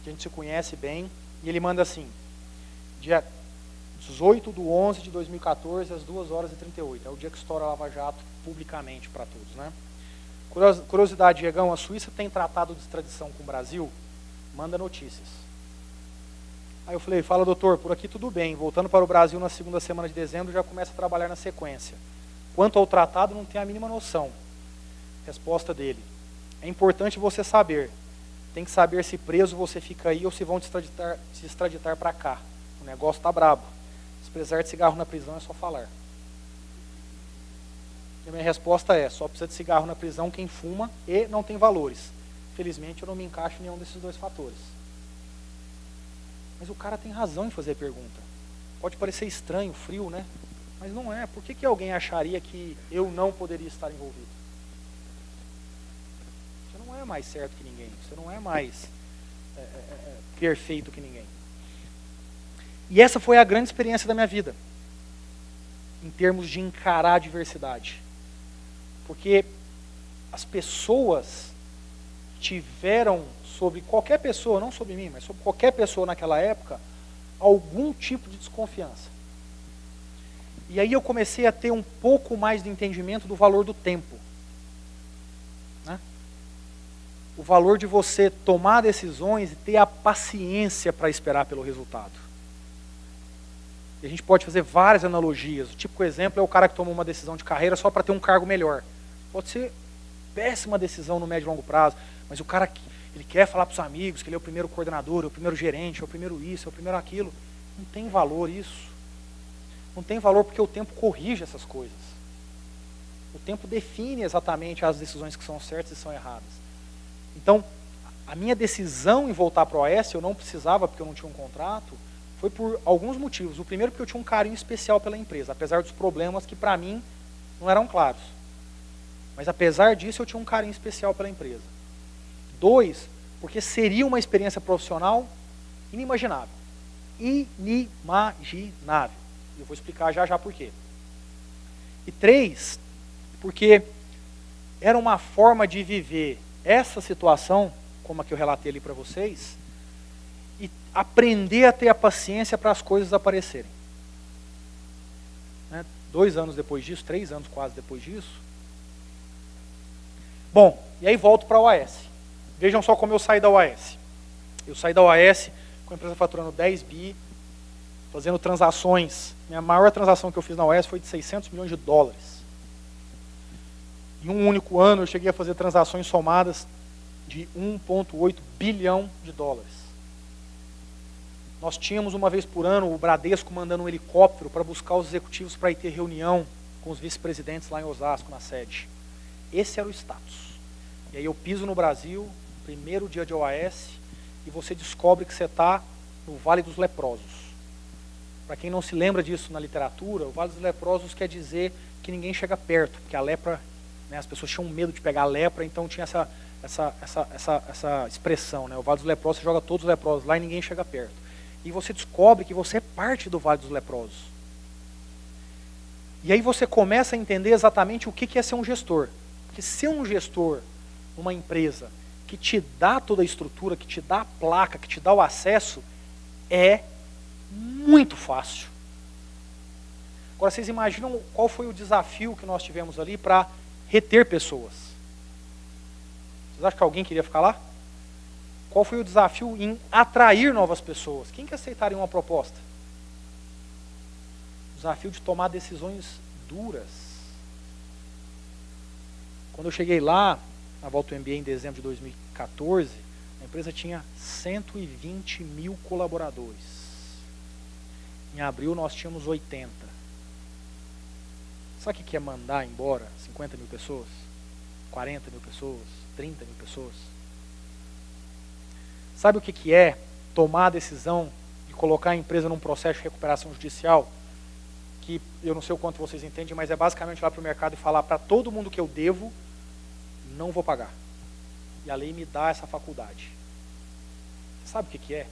que a gente se conhece bem, e ele manda assim, dia 18/11/2014, às 2h38, é o dia que estoura a Lava Jato publicamente para todos, né? Curiosidade, Diegão, a Suíça tem tratado de extradição com o Brasil? Manda notícias. Aí eu falei, fala doutor, por aqui tudo bem, voltando para o Brasil na segunda semana de dezembro, já começa a trabalhar na sequência. Quanto ao tratado, não tem a mínima noção. Resposta dele, é importante você saber, tem que saber se preso você fica aí ou se vão te extraditar para cá. O negócio tá brabo. Se precisar de cigarro na prisão é só falar. E a minha resposta é, só precisa de cigarro na prisão quem fuma e não tem valores. Felizmente eu não me encaixo em nenhum desses dois fatores. Mas o cara tem razão em fazer a pergunta. Pode parecer estranho, frio, né? Mas não é. Por que alguém acharia que eu não poderia estar envolvido? Você não é mais certo que ninguém. Você não é mais perfeito que ninguém. E essa foi a grande experiência da minha vida, em termos de encarar a diversidade. Porque as pessoas tiveram sobre qualquer pessoa, não sobre mim, mas sobre qualquer pessoa naquela época, algum tipo de desconfiança. E aí eu comecei a ter um pouco mais de entendimento do valor do tempo. Né? O valor de você tomar decisões e ter a paciência para esperar pelo resultado. E a gente pode fazer várias analogias. O típico exemplo é o cara que toma uma decisão de carreira só para ter um cargo melhor. Pode ser péssima decisão no médio e longo prazo, mas o cara ele quer falar para os amigos que ele é o primeiro coordenador, é o primeiro gerente, é o primeiro isso, é o primeiro aquilo. Não tem valor isso. Não tem valor porque o tempo corrige essas coisas. O tempo define exatamente as decisões que são certas e são erradas. Então, a minha decisão em voltar para o OAS, eu não precisava porque eu não tinha um contrato, foi por alguns motivos. O primeiro, porque eu tinha um carinho especial pela empresa, apesar dos problemas que para mim não eram claros. Mas apesar disso, eu tinha um carinho especial pela empresa. 2, porque seria uma experiência profissional inimaginável. Inimaginável. E eu vou explicar já por quê. E 3, porque era uma forma de viver essa situação, como a que eu relatei ali para vocês, e aprender a ter a paciência para as coisas aparecerem. 2 anos depois disso, 3 anos quase depois disso. Bom, e aí volto para a OAS. Vejam só como eu saí da OAS. Eu saí da OAS com a empresa faturando 10 bi, fazendo transações. Minha maior transação que eu fiz na OAS foi de $600 milhões. Em um único ano eu cheguei a fazer transações somadas de $1,8 bilhão. Nós tínhamos uma vez por ano o Bradesco mandando um helicóptero para buscar os executivos para ir ter reunião com os vice-presidentes lá em Osasco, na sede. Esse era o status. E aí eu piso no Brasil, primeiro dia de OAS, e você descobre que você está no Vale dos Leprosos. Para quem não se lembra disso na literatura, o Vale dos Leprosos quer dizer que ninguém chega perto, porque a lepra, né, as pessoas tinham medo de pegar a lepra, então tinha essa expressão, né, o Vale dos Leprosos, você joga todos os leprosos lá e ninguém chega perto. E você descobre que você é parte do Vale dos Leprosos. E aí você começa a entender exatamente o que é ser um gestor. Porque ser um gestor numa empresa que te dá toda a estrutura, que te dá a placa, que te dá o acesso, é muito fácil. Agora, vocês imaginam qual foi o desafio que nós tivemos ali para reter pessoas? Vocês acham que alguém queria ficar lá? Qual foi o desafio em atrair novas pessoas? Quem que aceitaria uma proposta? O desafio de tomar decisões duras. Quando eu cheguei lá, na volta do MBA em dezembro de 2014, a empresa tinha 120 mil colaboradores. Em abril nós tínhamos 80. Sabe o que é mandar embora 50 mil pessoas? 40 mil pessoas? 30 mil pessoas? Sabe o que é tomar a decisão de colocar a empresa num processo de recuperação judicial? Que eu não sei o quanto vocês entendem, mas é basicamente ir lá para o mercado e falar para todo mundo que eu devo, não vou pagar. E a lei me dá essa faculdade. Sabe o que é?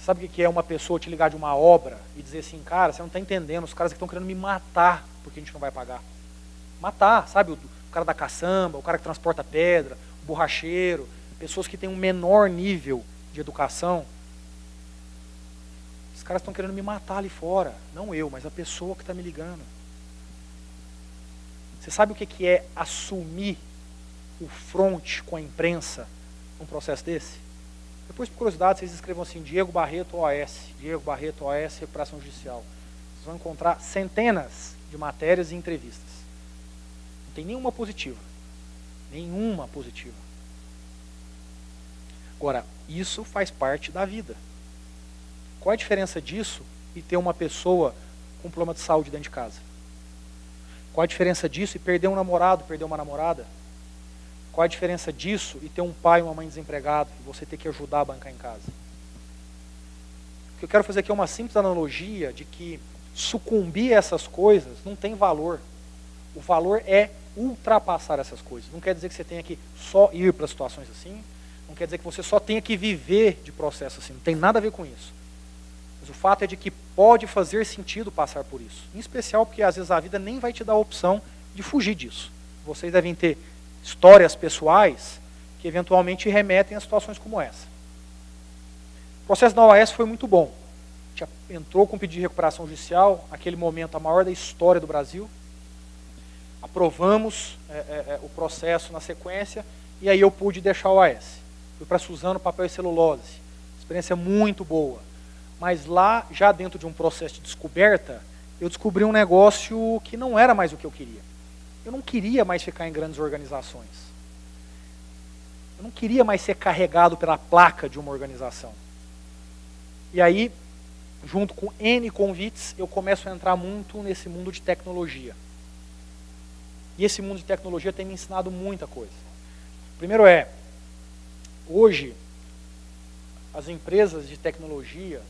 Sabe o que é uma pessoa te ligar de uma obra e dizer assim, cara, você não está entendendo, os caras que estão querendo me matar porque a gente não vai pagar. Matar, sabe? O cara da caçamba, o cara que transporta pedra, o borracheiro, pessoas que têm um menor nível de educação. Os caras estão querendo me matar ali fora. Não eu, mas a pessoa que está me ligando. Você sabe o que é assumir o fronte com a imprensa num processo desse? Depois, por curiosidade, vocês escrevam assim, Diego Barreto OAS, Diego Barreto OAS, Recuperação Judicial. Vocês vão encontrar centenas de matérias e entrevistas. Não tem nenhuma positiva. Nenhuma positiva. Agora, isso faz parte da vida. Qual é a diferença disso e ter uma pessoa com problema de saúde dentro de casa? Qual a diferença disso e perder um namorado, perder uma namorada? Qual a diferença disso e ter um pai e uma mãe desempregado e você ter que ajudar a bancar em casa? O que eu quero fazer aqui é uma simples analogia de que sucumbir a essas coisas não tem valor. O valor é ultrapassar essas coisas. Não quer dizer que você tenha que só ir para situações assim, não quer dizer que você só tenha que viver de processo assim, não tem nada a ver com isso. Mas o fato é de que pode fazer sentido passar por isso. Em especial porque às vezes a vida nem vai te dar a opção de fugir disso. Vocês devem ter histórias pessoais que eventualmente remetem a situações como essa. O processo da OAS foi muito bom. A gente entrou com pedido de recuperação judicial, aquele momento a maior da história do Brasil. Aprovamos o processo na sequência e aí eu pude deixar a OAS. Fui para Suzano, papel e celulose. Experiência muito boa. Mas lá, já dentro de um processo de descoberta, eu descobri um negócio que não era mais o que eu queria. Eu não queria mais ficar em grandes organizações. Eu não queria mais ser carregado pela placa de uma organização. E aí, junto com N convites, eu começo a entrar muito nesse mundo de tecnologia. E esse mundo de tecnologia tem me ensinado muita coisa. Primeiro hoje, as empresas de tecnologia,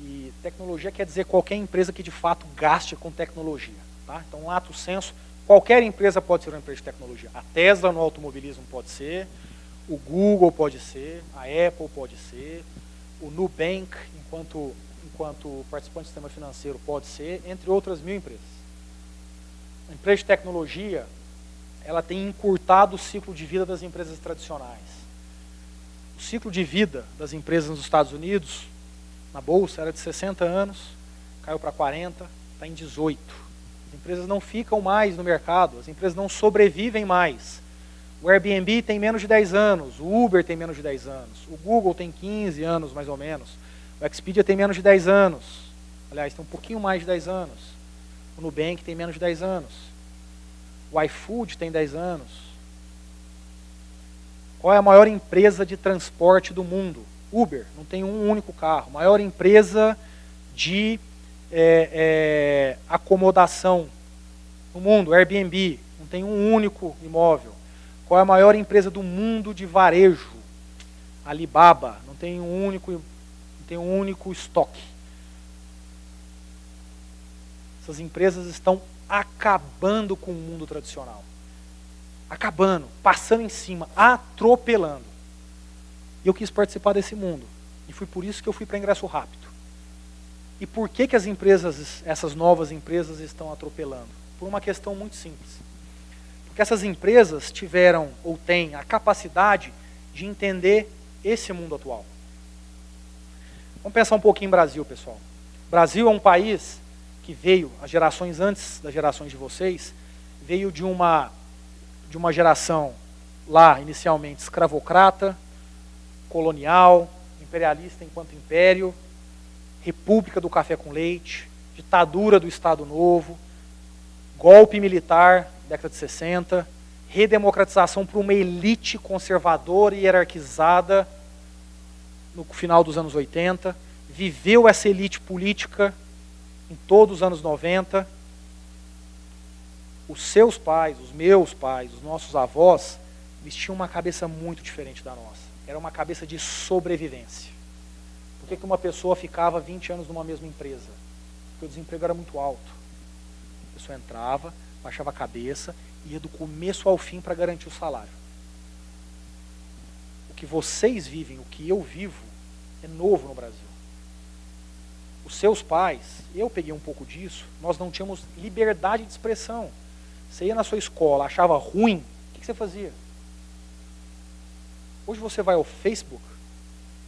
e tecnologia quer dizer qualquer empresa que de fato gaste com tecnologia. Tá? Então, lato sensu, qualquer empresa pode ser uma empresa de tecnologia. A Tesla no automobilismo pode ser, o Google pode ser, a Apple pode ser, o Nubank, enquanto participante do sistema financeiro, pode ser, entre outras 1000 empresas. A empresa de tecnologia, ela tem encurtado o ciclo de vida das empresas tradicionais. O ciclo de vida das empresas nos Estados Unidos, na Bolsa, era de 60 anos, caiu para 40, está em 18. As empresas não ficam mais no mercado, as empresas não sobrevivem mais. O Airbnb tem menos de 10 anos, o Uber tem menos de 10 anos, o Google tem 15 anos mais ou menos, o Expedia tem menos de 10 anos, aliás, tem um pouquinho mais de 10 anos, o Nubank tem menos de 10 anos, o iFood tem 10 anos. Qual é a maior empresa de transporte do mundo? Uber, não tem um único carro. Maior empresa de acomodação no mundo, Airbnb, não tem um único imóvel. Qual é a maior empresa do mundo de varejo? Alibaba, não tem um único estoque. Essas empresas estão acabando com o mundo tradicional. Acabando, passando em cima, atropelando. E eu quis participar desse mundo. E foi por isso que eu fui para ingresso rápido. E por que as empresas, essas novas empresas, estão atropelando? Por uma questão muito simples. Porque essas empresas tiveram, ou têm, a capacidade de entender esse mundo atual. Vamos pensar um pouquinho em Brasil, pessoal. O Brasil é um país que veio, as gerações antes das gerações de vocês, veio de uma geração lá, inicialmente, escravocrata, colonial, imperialista enquanto império, república do café com leite, ditadura do Estado Novo, golpe militar, década de 60, redemocratização para uma elite conservadora e hierarquizada no final dos anos 80, viveu essa elite política em todos os anos 90. Os seus pais, os meus pais, os nossos avós, eles tinham uma cabeça muito diferente da nossa. Era uma cabeça de sobrevivência. Por que uma pessoa ficava 20 anos numa mesma empresa? Porque o desemprego era muito alto. A pessoa entrava, baixava a cabeça, ia do começo ao fim para garantir o salário. O que vocês vivem, o que eu vivo, é novo no Brasil. os seus pais, eu peguei um pouco disso, nós não tínhamos liberdade de expressão. Você ia na sua escola, achava ruim, o que você fazia? Hoje você vai ao Facebook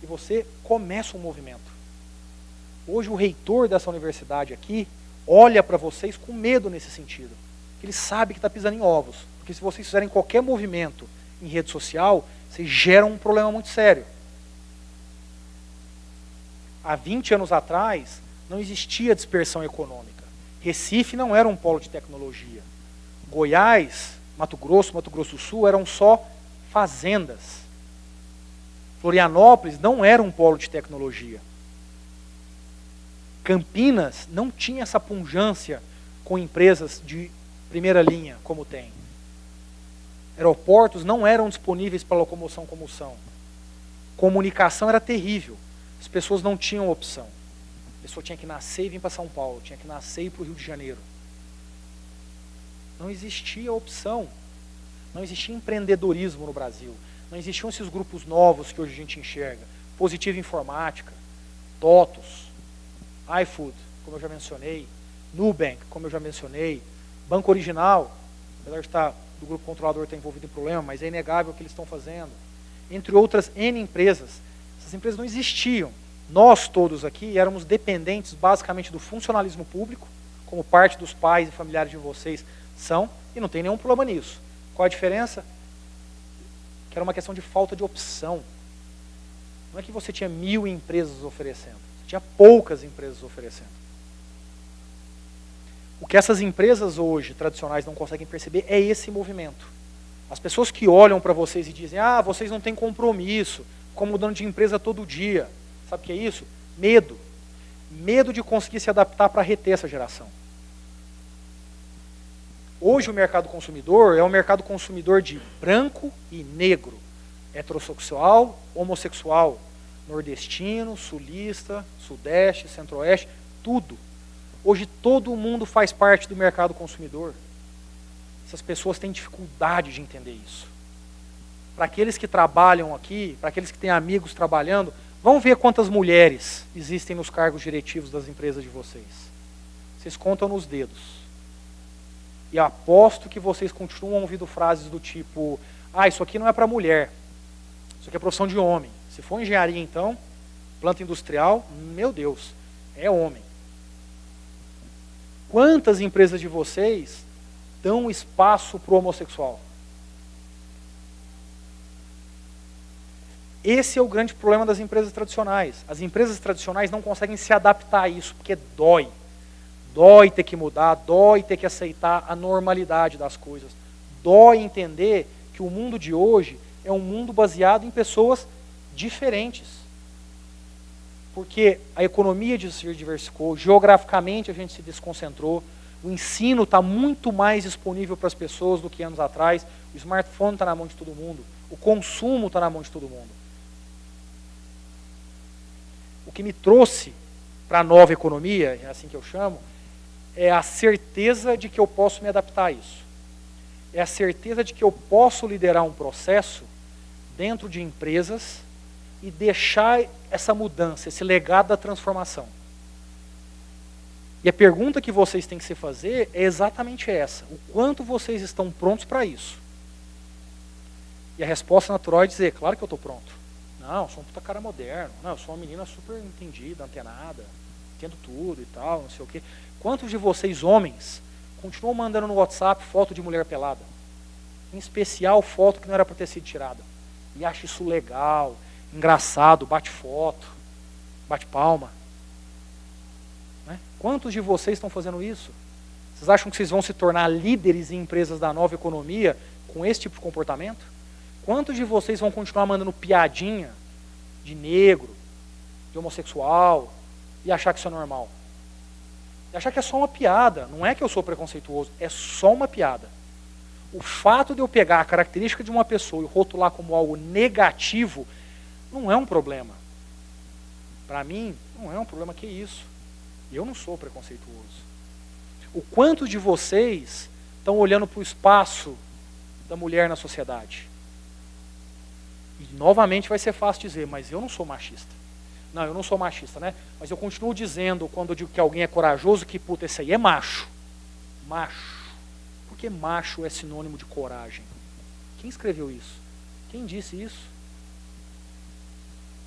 e você começa um movimento. Hoje o reitor dessa universidade aqui olha para vocês com medo nesse sentido. Ele sabe que está pisando em ovos. Porque se vocês fizerem qualquer movimento em rede social, vocês geram um problema muito sério. Há 20 anos atrás, não existia dispersão econômica. Recife não era um polo de tecnologia. Goiás, Mato Grosso do Sul eram só fazendas. Florianópolis não era um polo de tecnologia. Campinas não tinha essa pujança com empresas de primeira linha, como tem. Aeroportos não eram disponíveis para locomoção como são. Comunicação era terrível. As pessoas não tinham opção. A pessoa tinha que nascer e vir para São Paulo, tinha que nascer e ir para o Rio de Janeiro. Não existia opção. Não existia empreendedorismo no Brasil. Não existiam esses grupos novos que hoje a gente enxerga. Positiva Informática, TOTUS, iFood, como eu já mencionei, Nubank, como eu já mencionei, Banco Original, apesar de estar do grupo controlador estar envolvido em problema, mas é inegável o que eles estão fazendo. Entre outras N empresas. Essas empresas não existiam. Nós todos aqui éramos dependentes basicamente do funcionalismo público, como parte dos pais e familiares de vocês são, e não tem nenhum problema nisso. Qual a diferença? Que era uma questão de falta de opção. Não é que você tinha 1000 empresas oferecendo, você tinha poucas empresas oferecendo. O que essas empresas hoje, tradicionais, não conseguem perceber é esse movimento. As pessoas que olham para vocês e dizem, ah, vocês não têm compromisso, ficam mudando de empresa todo dia. Sabe o que é isso? Medo. Medo de conseguir se adaptar para reter essa geração. Hoje o mercado consumidor é um mercado consumidor de branco e negro, heterossexual, homossexual, nordestino, sulista, sudeste, centro-oeste, tudo. Hoje todo mundo faz parte do mercado consumidor. Essas pessoas têm dificuldade de entender isso. Para aqueles que trabalham aqui, para aqueles que têm amigos trabalhando, vão ver quantas mulheres existem nos cargos diretivos das empresas de vocês. Vocês contam nos dedos. E aposto que vocês continuam ouvindo frases do tipo, ah, isso aqui não é para mulher, isso aqui é profissão de homem. Se for engenharia então, planta industrial, meu Deus, é homem. Quantas empresas de vocês dão espaço para o homossexual? Esse é o grande problema das empresas tradicionais. As empresas tradicionais não conseguem se adaptar a isso, porque dói. Dói ter que mudar, dói ter que aceitar a normalidade das coisas. Dói entender que o mundo de hoje é um mundo baseado em pessoas diferentes. Porque a economia se diversificou, geograficamente a gente se desconcentrou, o ensino está muito mais disponível para as pessoas do que anos atrás, o smartphone está na mão de todo mundo, o consumo está na mão de todo mundo. O que me trouxe para a nova economia, é assim que eu chamo, é a certeza de que eu posso me adaptar a isso. É a certeza de que eu posso liderar um processo dentro de empresas e deixar essa mudança, esse legado da transformação. E a pergunta que vocês têm que se fazer é exatamente essa. O quanto vocês estão prontos para isso? E a resposta natural é dizer, claro que eu estou pronto. Não, eu sou um puta cara moderno. Não, eu sou uma menina super entendida, antenada, entendo tudo e tal, não sei o quê. Quantos de vocês, homens, continuam mandando no WhatsApp foto de mulher pelada? Em especial, foto que não era para ter sido tirada. E acha isso legal, engraçado, bate foto, bate palma. Né? Quantos de vocês estão fazendo isso? Vocês acham que vocês vão se tornar líderes em empresas da nova economia com esse tipo de comportamento? Quantos de vocês vão continuar mandando piadinha de negro, de homossexual, e achar que isso é normal? E achar que é só uma piada, não é que eu sou preconceituoso, é só uma piada. O fato de eu pegar a característica de uma pessoa e rotular como algo negativo, não é um problema. Para mim, não é um problema, que isso. Eu não sou preconceituoso. O quanto de vocês estão olhando para o espaço da mulher na sociedade? E novamente vai ser fácil dizer, mas eu não sou machista. Não, eu não sou machista, né? Mas eu continuo dizendo, quando eu digo que alguém é corajoso, que, puta, esse aí é macho. Macho. Por que macho é sinônimo de coragem? Quem escreveu isso? Quem disse isso?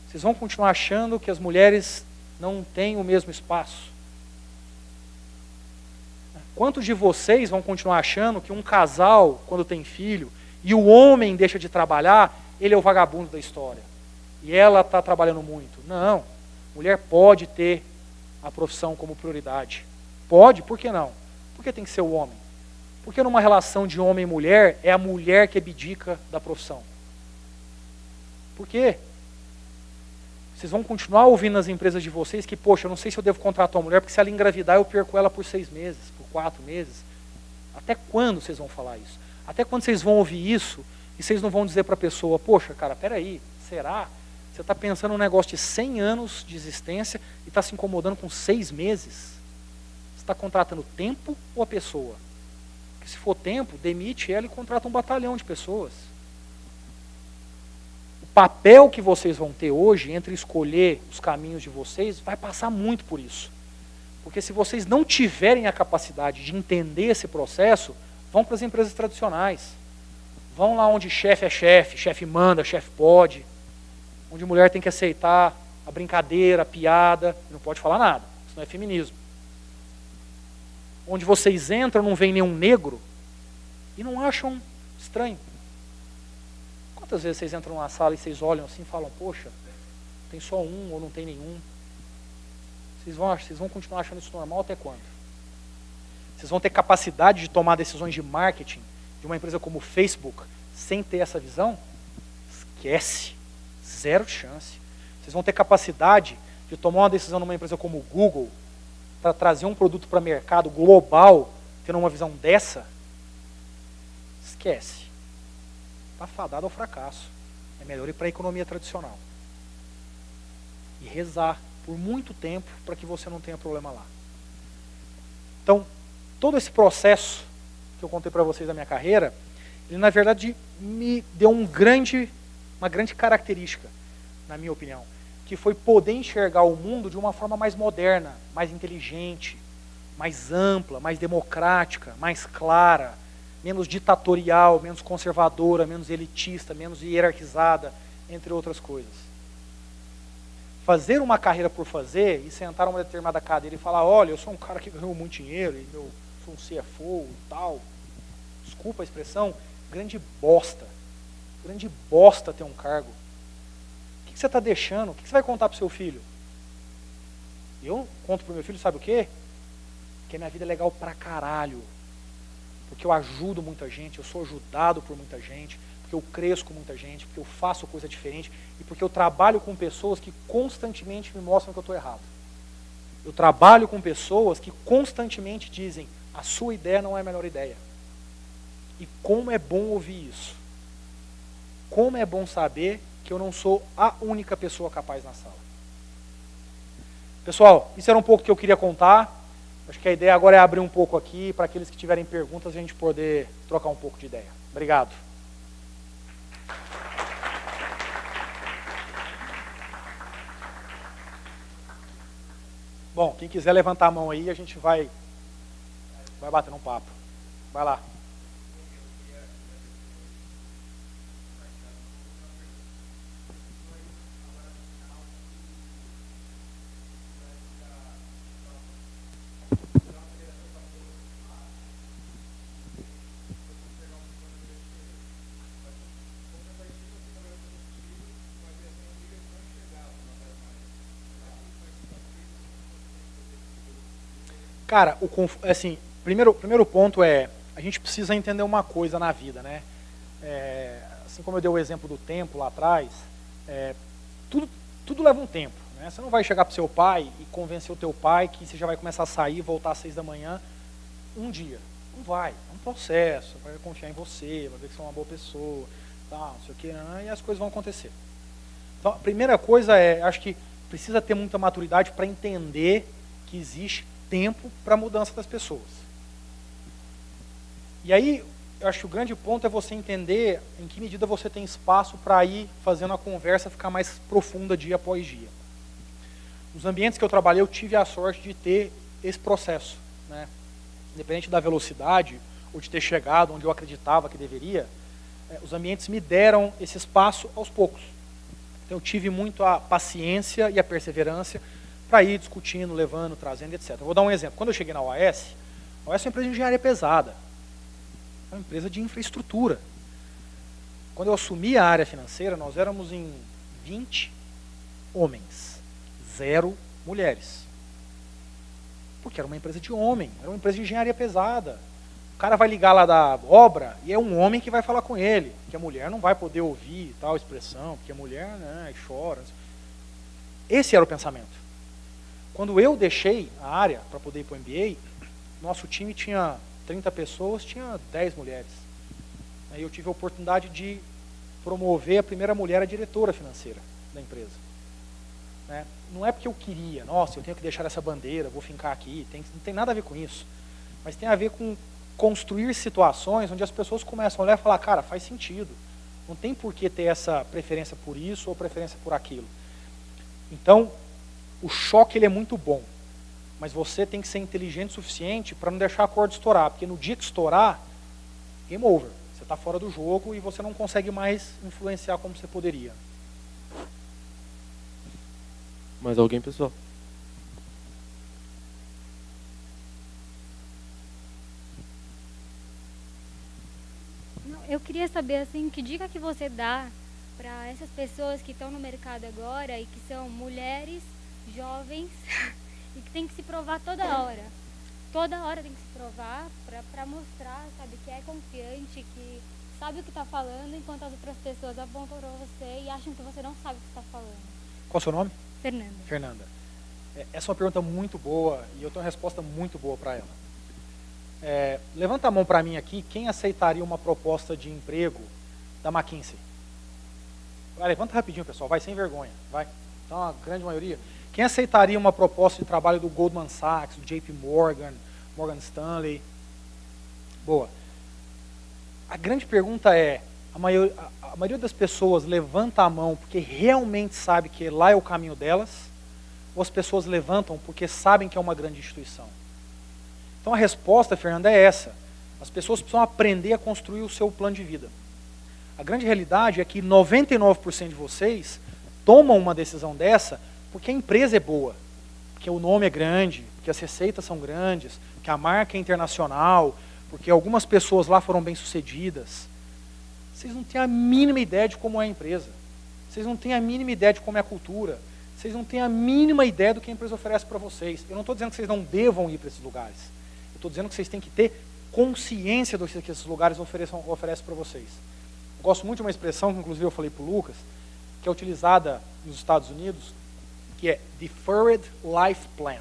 Vocês vão continuar achando que as mulheres não têm o mesmo espaço? Quantos de vocês vão continuar achando que um casal, quando tem filho, e o homem deixa de trabalhar, ele é o vagabundo da história? E ela está trabalhando muito? Não. Mulher pode ter a profissão como prioridade. Pode, por que não? Por que tem que ser o homem? Porque numa relação de homem e mulher, é a mulher que abdica da profissão. Por quê? Vocês vão continuar ouvindo nas empresas de vocês que, poxa, eu não sei se eu devo contratar uma mulher, porque se ela engravidar, eu perco ela por 6 meses, por 4 meses. Até quando vocês vão falar isso? Até quando vocês vão ouvir isso e vocês não vão dizer para a pessoa, poxa, cara, peraí, será? Você está pensando num negócio de 100 anos de existência e está se incomodando com 6 meses? Você está contratando tempo ou a pessoa? Porque se for tempo, demite ela e contrata um batalhão de pessoas. O papel que vocês vão ter hoje, entre escolher os caminhos de vocês, vai passar muito por isso. Porque se vocês não tiverem a capacidade de entender esse processo, vão para as empresas tradicionais. Vão lá onde chefe é chefe manda, chefe pode. Onde mulher tem que aceitar a brincadeira, a piada, e não pode falar nada. Isso não é feminismo. Onde vocês entram, não vem nenhum negro e não acham estranho. Quantas vezes vocês entram numa sala e vocês olham assim e falam, poxa, tem só um ou não tem nenhum? Vocês vão continuar achando isso normal até quando? Vocês vão ter capacidade de tomar decisões de marketing de uma empresa como o Facebook sem ter essa visão? Esquece. Zero chance. Vocês vão ter capacidade de tomar uma decisão numa empresa como o Google para trazer um produto para o mercado global, tendo uma visão dessa? Esquece. Está fadado ao fracasso. É melhor ir para a economia tradicional. E rezar por muito tempo para que você não tenha problema lá. Então, todo esse processo que eu contei para vocês da minha carreira, ele na verdade me deu uma grande característica, na minha opinião, que foi poder enxergar o mundo de uma forma mais moderna, mais inteligente, mais ampla, mais democrática, mais clara, menos ditatorial, menos conservadora, menos elitista, menos hierarquizada, entre outras coisas. Fazer uma carreira por fazer e sentar numa determinada cadeira e falar, olha, eu sou um cara que ganhou muito dinheiro, e eu sou um CFO e tal, desculpa a expressão, grande bosta. Grande bosta ter um cargo. O que você está deixando? O que você vai contar para o seu filho? Eu conto para o meu filho, sabe o quê? Que a minha vida é legal pra caralho. Porque eu ajudo muita gente, eu sou ajudado por muita gente, porque eu cresço com muita gente, porque eu faço coisa diferente e porque eu trabalho com pessoas que constantemente me mostram que eu estou errado. Eu trabalho com pessoas que constantemente dizem, a sua ideia não é a melhor ideia. E como é bom ouvir isso. Como é bom saber que eu não sou a única pessoa capaz na sala. Pessoal, isso era um pouco que eu queria contar. Acho que a ideia agora é abrir um pouco aqui, para aqueles que tiverem perguntas, a gente poder trocar um pouco de ideia. Obrigado. Bom, quem quiser levantar a mão aí, a gente vai bater um papo. Vai lá. Cara, assim, primeiro ponto é, a gente precisa entender uma coisa na vida, né? Assim como eu dei o exemplo do tempo lá atrás, tudo leva um tempo, né? Você não vai chegar para o seu pai e convencer o teu pai que você já vai começar a sair e voltar às 6 da manhã um dia. Não vai, é um processo, vai confiar em você, vai ver que você é uma boa pessoa, tal, não sei o que, e as coisas vão acontecer. Então, a primeira coisa acho que precisa ter muita maturidade para entender que existe tempo para a mudança das pessoas. E aí, eu acho que o grande ponto é você entender em que medida você tem espaço para ir fazendo a conversa ficar mais profunda dia após dia. Nos ambientes que eu trabalhei, eu tive a sorte de ter esse processo, né? Independente da velocidade, ou de ter chegado onde eu acreditava que deveria, os ambientes me deram esse espaço aos poucos. Então eu tive muito a paciência e a perseverança para ir discutindo, levando, trazendo, etc. Eu vou dar um exemplo. Quando eu cheguei na OAS, a OAS é uma empresa de engenharia pesada. É uma empresa de infraestrutura. Quando eu assumi a área financeira, nós éramos em 20 homens, 0 mulheres. Porque era uma empresa de homem, era uma empresa de engenharia pesada. O cara vai ligar lá da obra e é um homem que vai falar com ele, que a mulher não vai poder ouvir tal expressão, porque a mulher, né, chora. Esse era o pensamento. Quando eu deixei a área para poder ir para o MBA, nosso time tinha 30 pessoas, tinha 10 mulheres. Aí eu tive a oportunidade de promover a primeira mulher a diretora financeira da empresa. Né? Não é porque eu queria, nossa, eu tenho que deixar essa bandeira, vou fincar aqui, não tem nada a ver com isso. Mas tem a ver com construir situações onde as pessoas começam a olhar e falar, cara, faz sentido. Não tem por que ter essa preferência por isso ou preferência por aquilo. Então, o choque ele é muito bom. Mas você tem que ser inteligente o suficiente para não deixar a corda estourar. Porque no dia que estourar, game over. Você está fora do jogo e você não consegue mais influenciar como você poderia. Mais alguém, pessoal? Eu queria saber, assim, que dica que você dá para essas pessoas que estão no mercado agora e que são mulheres, jovens, e que tem que se provar toda hora. Toda hora tem que se provar para mostrar, sabe, que é confiante, que sabe o que está falando, enquanto as outras pessoas apontam para você e acham que você não sabe o que está falando. Qual é o seu nome? Fernanda. Fernanda. Essa é uma pergunta muito boa e eu tenho uma resposta muito boa para ela. Levanta a mão para mim aqui, quem aceitaria uma proposta de emprego da McKinsey? Levanta rapidinho, pessoal, vai, sem vergonha, vai. Então, a grande maioria. Quem aceitaria uma proposta de trabalho do Goldman Sachs, do JP Morgan, Morgan Stanley? Boa. A grande pergunta é, a maioria das pessoas levanta a mão porque realmente sabe que lá é o caminho delas, ou as pessoas levantam porque sabem que é uma grande instituição? Então a resposta, Fernanda, é essa. As pessoas precisam aprender a construir o seu plano de vida. A grande realidade é que 99% de vocês tomam uma decisão dessa porque a empresa é boa, porque o nome é grande, porque as receitas são grandes, porque a marca é internacional, porque algumas pessoas lá foram bem-sucedidas. Vocês não têm a mínima ideia de como é a empresa. Vocês não têm a mínima ideia de como é a cultura. Vocês não têm a mínima ideia do que a empresa oferece para vocês. Eu não estou dizendo que vocês não devam ir para esses lugares. Eu estou dizendo que vocês têm que ter consciência do que esses lugares oferecem para vocês. Eu gosto muito de uma expressão, que inclusive eu falei para o Lucas, que é utilizada nos Estados Unidos, que é Deferred Life Plan.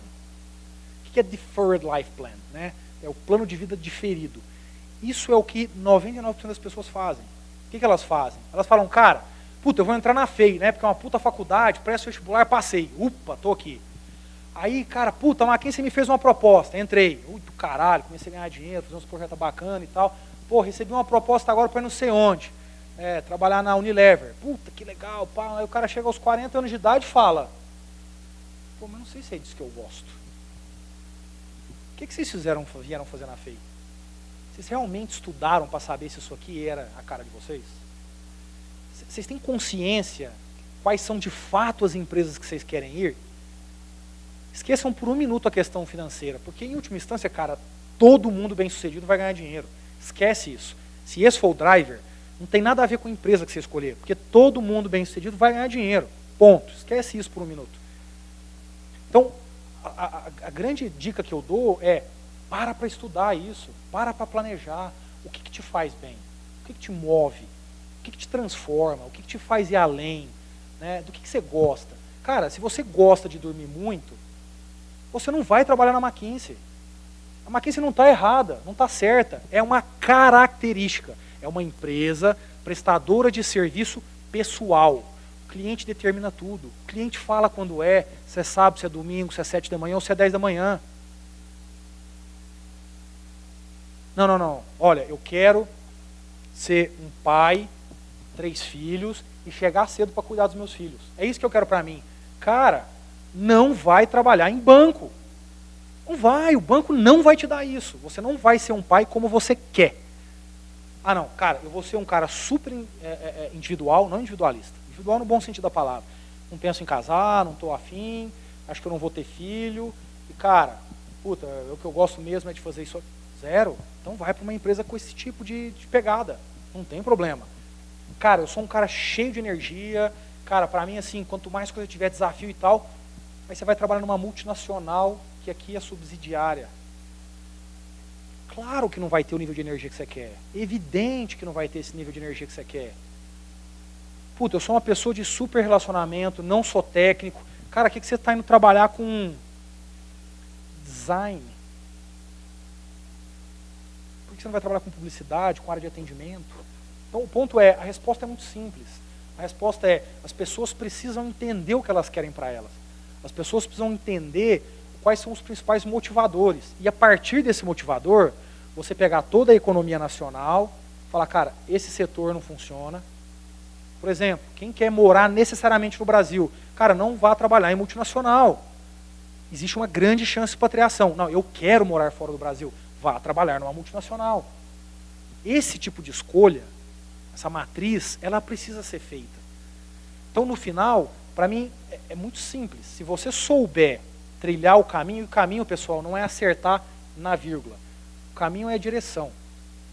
O que é Deferred Life Plan? Né? É o plano de vida diferido. Isso é o que 99% das pessoas fazem. O que elas fazem? Elas falam, cara, puta, eu vou entrar na FEI, né? Porque é uma puta faculdade, presto vestibular, passei. Upa, tô aqui. Aí, cara, puta, a McKinsey me fez uma proposta, entrei. Ui, do caralho, comecei a ganhar dinheiro, fazer uns projetos bacanas e tal. Pô, recebi uma proposta agora para ir não sei onde. Trabalhar na Unilever. Puta, que legal, pá. Aí o cara chega aos 40 anos de idade e fala, pô, mas não sei se é disso que eu gosto. O que vocês vieram fazer na FEI? Vocês realmente estudaram para saber se isso aqui era a cara de vocês? Vocês têm consciência quais são de fato as empresas que vocês querem ir? Esqueçam por um minuto a questão financeira, porque em última instância, cara, todo mundo bem-sucedido vai ganhar dinheiro. Esquece isso. Se esse for o driver, não tem nada a ver com a empresa que você escolher, porque todo mundo bem-sucedido vai ganhar dinheiro. Ponto. Esquece isso por um minuto. Então, a grande dica que eu dou é, para estudar isso, para planejar o que te faz bem, o que te move, o que te transforma, o que te faz ir além, né, do que você gosta. Cara, se você gosta de dormir muito, você não vai trabalhar na McKinsey. A McKinsey não está errada, não está certa. É uma característica. É uma empresa prestadora de serviço pessoal. O cliente determina tudo. O cliente fala quando se é sábado, se é domingo, se é 7 da manhã ou se é 10 da manhã. Não. Olha, eu quero ser um pai, 3 filhos e chegar cedo para cuidar dos meus filhos. É isso que eu quero para mim. Cara, não vai trabalhar em banco. Não vai, o banco não vai te dar isso. Você não vai ser um pai como você quer. Ah não, cara, eu vou ser um cara super individual, não individualista. Individual no bom sentido da palavra. Não penso em casar, não estou afim, acho que eu não vou ter filho. E cara, puta, o que eu gosto mesmo é de fazer isso. Zero. Então vai para uma empresa com esse tipo de pegada. Não tem problema. Cara, eu sou um cara cheio de energia. Cara, para mim, assim, quanto mais coisa tiver, desafio e tal, aí você vai trabalhar numa multinacional que aqui é subsidiária. Claro que não vai ter o nível de energia que você quer. Evidente que não vai ter esse nível de energia que você quer. Puta, eu sou uma pessoa de super relacionamento, não sou técnico. Cara, o que você está indo trabalhar com design? Por que você não vai trabalhar com publicidade, com área de atendimento? Então o ponto é, a resposta é muito simples. A resposta é, as pessoas precisam entender o que elas querem para elas. As pessoas precisam entender quais são os principais motivadores. E a partir desse motivador, você pegar toda a economia nacional, falar, cara, esse setor não funciona. Por exemplo, quem quer morar necessariamente no Brasil, cara, não vá trabalhar em multinacional. Existe uma grande chance de expatriação. Não, eu quero morar fora do Brasil, vá trabalhar numa multinacional. Esse tipo de escolha, essa matriz, ela precisa ser feita. Então, no final, para mim, é muito simples. Se você souber trilhar o caminho, e o caminho, pessoal, não é acertar na vírgula. O caminho é a direção.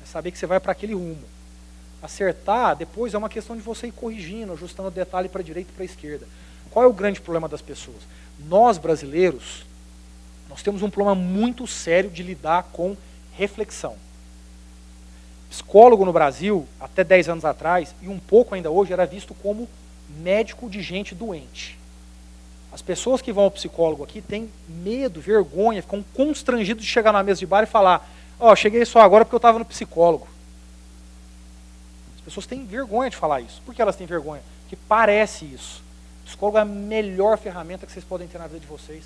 É saber que você vai para aquele rumo. Acertar, depois, é uma questão de você ir corrigindo, ajustando o detalhe para a direita e para a esquerda. Qual é o grande problema das pessoas? Nós, brasileiros, nós temos um problema muito sério de lidar com reflexão. Psicólogo no Brasil, até 10 anos atrás, e um pouco ainda hoje, era visto como médico de gente doente. As pessoas que vão ao psicólogo aqui têm medo, vergonha, ficam constrangidos de chegar na mesa de bar e falar, ó, cheguei só agora porque eu estava no psicólogo. As pessoas têm vergonha de falar isso. Por que elas têm vergonha? Porque parece isso. O psicólogo é a melhor ferramenta que vocês podem ter na vida de vocês.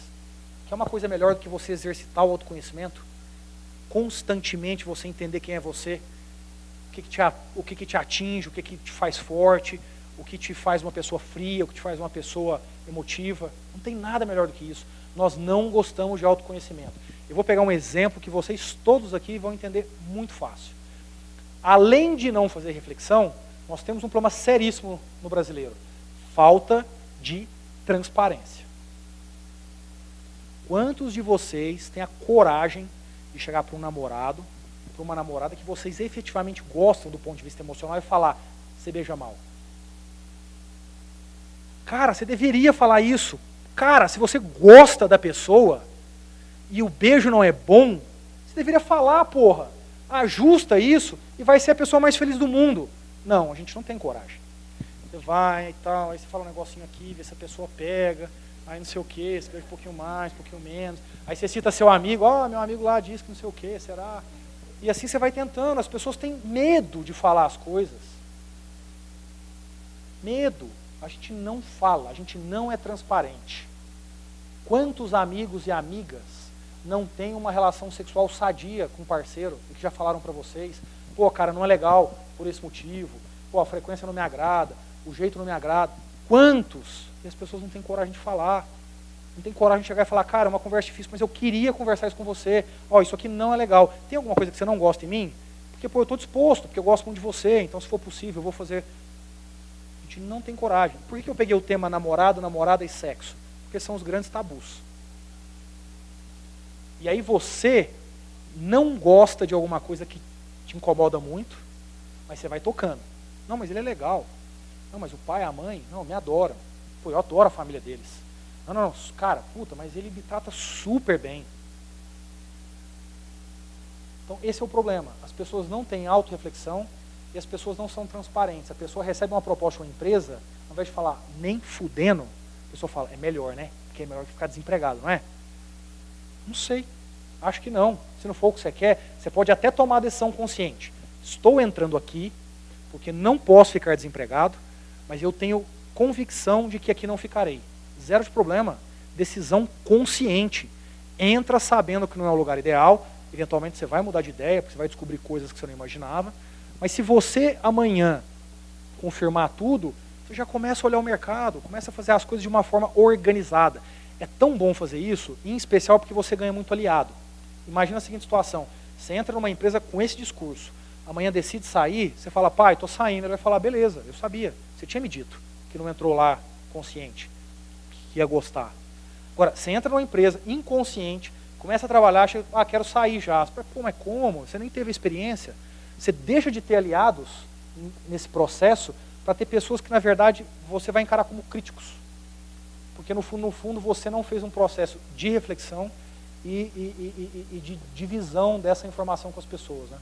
Que é uma coisa melhor do que você exercitar o autoconhecimento. Constantemente você entender quem é você, o que te atinge, o que te faz forte, o que te faz uma pessoa fria, o que te faz uma pessoa emotiva. Não tem nada melhor do que isso. Nós não gostamos de autoconhecimento. Eu vou pegar um exemplo que vocês todos aqui vão entender muito fácil. Além de não fazer reflexão, nós temos um problema seríssimo no brasileiro. Falta de transparência. Quantos de vocês têm a coragem de chegar para um namorado, para uma namorada que vocês efetivamente gostam do ponto de vista emocional e falar, você beija mal? Cara, você deveria falar isso. Cara, se você gosta da pessoa e o beijo não é bom, você deveria falar, porra. Ajusta isso e vai ser a pessoa mais feliz do mundo. Não, a gente não tem coragem. Você vai e tal, aí você fala um negocinho aqui, vê se a pessoa pega, aí não sei o que, você beija um pouquinho mais, um pouquinho menos. Aí você cita seu amigo, ó, meu amigo lá disse que não sei o que, será? E assim você vai tentando. As pessoas têm medo de falar as coisas. Medo. A gente não fala, a gente não é transparente. Quantos amigos e amigas não têm uma relação sexual sadia com o parceiro, e que já falaram para vocês, pô, cara, não é legal por esse motivo, pô, a frequência não me agrada, o jeito não me agrada. Quantos? E as pessoas não têm coragem de falar. Não tem coragem de chegar e falar, cara, é uma conversa difícil, mas eu queria conversar isso com você. Ó, isso aqui não é legal. Tem alguma coisa que você não gosta em mim? Porque, pô, eu estou disposto, porque eu gosto muito de você, então se for possível, eu vou fazer. A gente não tem coragem. Por que eu peguei o tema namorado, namorada e sexo? Porque são os grandes tabus. E aí você não gosta de alguma coisa que te incomoda muito, mas você vai tocando. Não, mas ele é legal. Não, mas o pai, a mãe, não, me adoram. Pô, eu adoro a família deles. Não, cara, puta, mas ele me trata super bem. Então esse é o problema. As pessoas não têm autorreflexão e as pessoas não são transparentes. A pessoa recebe uma proposta de uma empresa, ao invés de falar, nem fudendo, a pessoa fala, é melhor, né? Porque é melhor que ficar desempregado, não é? Não sei. Acho que não. Se não for o que você quer, você pode até tomar a decisão consciente. Estou entrando aqui porque não posso ficar desempregado, mas eu tenho convicção de que aqui não ficarei. Zero de problema. Decisão consciente. Entra sabendo que não é o lugar ideal. Eventualmente você vai mudar de ideia, porque você vai descobrir coisas que você não imaginava. Mas se você amanhã confirmar tudo, você já começa a olhar o mercado, começa a fazer as coisas de uma forma organizada. É tão bom fazer isso, em especial porque você ganha muito aliado. Imagina a seguinte situação, você entra numa empresa com esse discurso, amanhã decide sair, você fala, pai, estou saindo. Ele vai falar, beleza, eu sabia, você tinha me dito que não entrou lá consciente, que ia gostar. Agora, você entra numa empresa inconsciente, começa a trabalhar, chega, quero sair já. Você fala, pô, mas como? Você nem teve experiência. Você deixa de ter aliados nesse processo para ter pessoas que, na verdade, você vai encarar como críticos. Porque, no fundo, você não fez um processo de reflexão e de divisão dessa informação com as pessoas, né?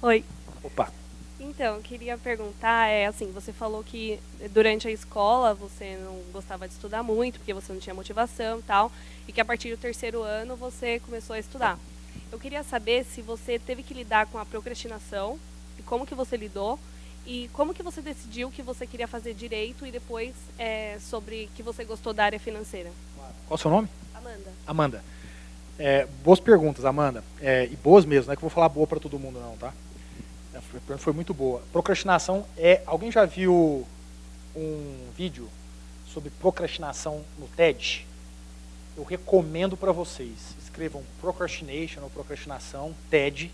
Oi. Opa. Então, eu queria perguntar, assim, você falou que durante a escola você não gostava de estudar muito, porque você não tinha motivação e tal, e que a partir do 3º ano você começou a estudar. Eu queria saber se você teve que lidar com a procrastinação, e como que você lidou, e como que você decidiu que você queria fazer direito, e depois sobre que você gostou da área financeira. Qual o seu nome? Amanda. Amanda. Boas perguntas, Amanda. E boas mesmo, não é que eu vou falar boa para todo mundo não, tá? A pergunta foi muito boa. Procrastinação alguém já viu um vídeo sobre procrastinação no TED? Eu recomendo para vocês. Escrevam procrastination ou procrastinação, TED,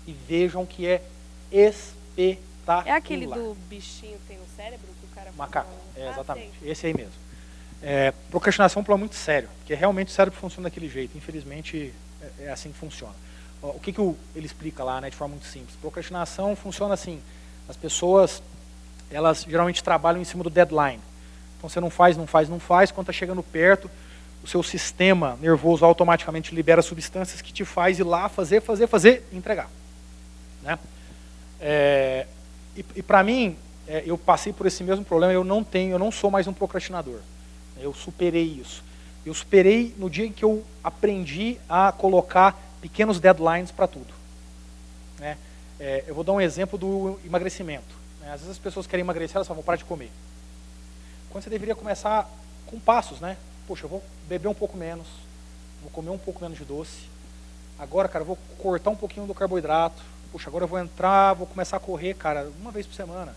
e vejam que é espetacular. É aquele do bichinho que tem no cérebro que o cara... Macaco, exatamente. Sei. Esse aí mesmo. Procrastinação é um problema muito sério, porque realmente o cérebro funciona daquele jeito. Infelizmente, é assim que funciona. O que ele explica lá, né, de forma muito simples? Procrastinação funciona assim, as pessoas, elas geralmente trabalham em cima do deadline. Então você não faz, quando está chegando perto, o seu sistema nervoso automaticamente libera substâncias que te faz ir lá fazer e entregar. Né? E para mim, eu passei por esse mesmo problema, eu não sou mais um procrastinador. Eu superei isso. Eu superei no dia em que eu aprendi a colocar pequenos deadlines para tudo. Né? Eu vou dar um exemplo do emagrecimento. Né? Às vezes as pessoas querem emagrecer, elas falam, vou parar de comer. Quando você deveria começar com passos, né? Poxa, eu vou beber um pouco menos, vou comer um pouco menos de doce. Agora, cara, eu vou cortar um pouquinho do carboidrato. Poxa, agora eu vou começar a correr, cara, uma vez por semana.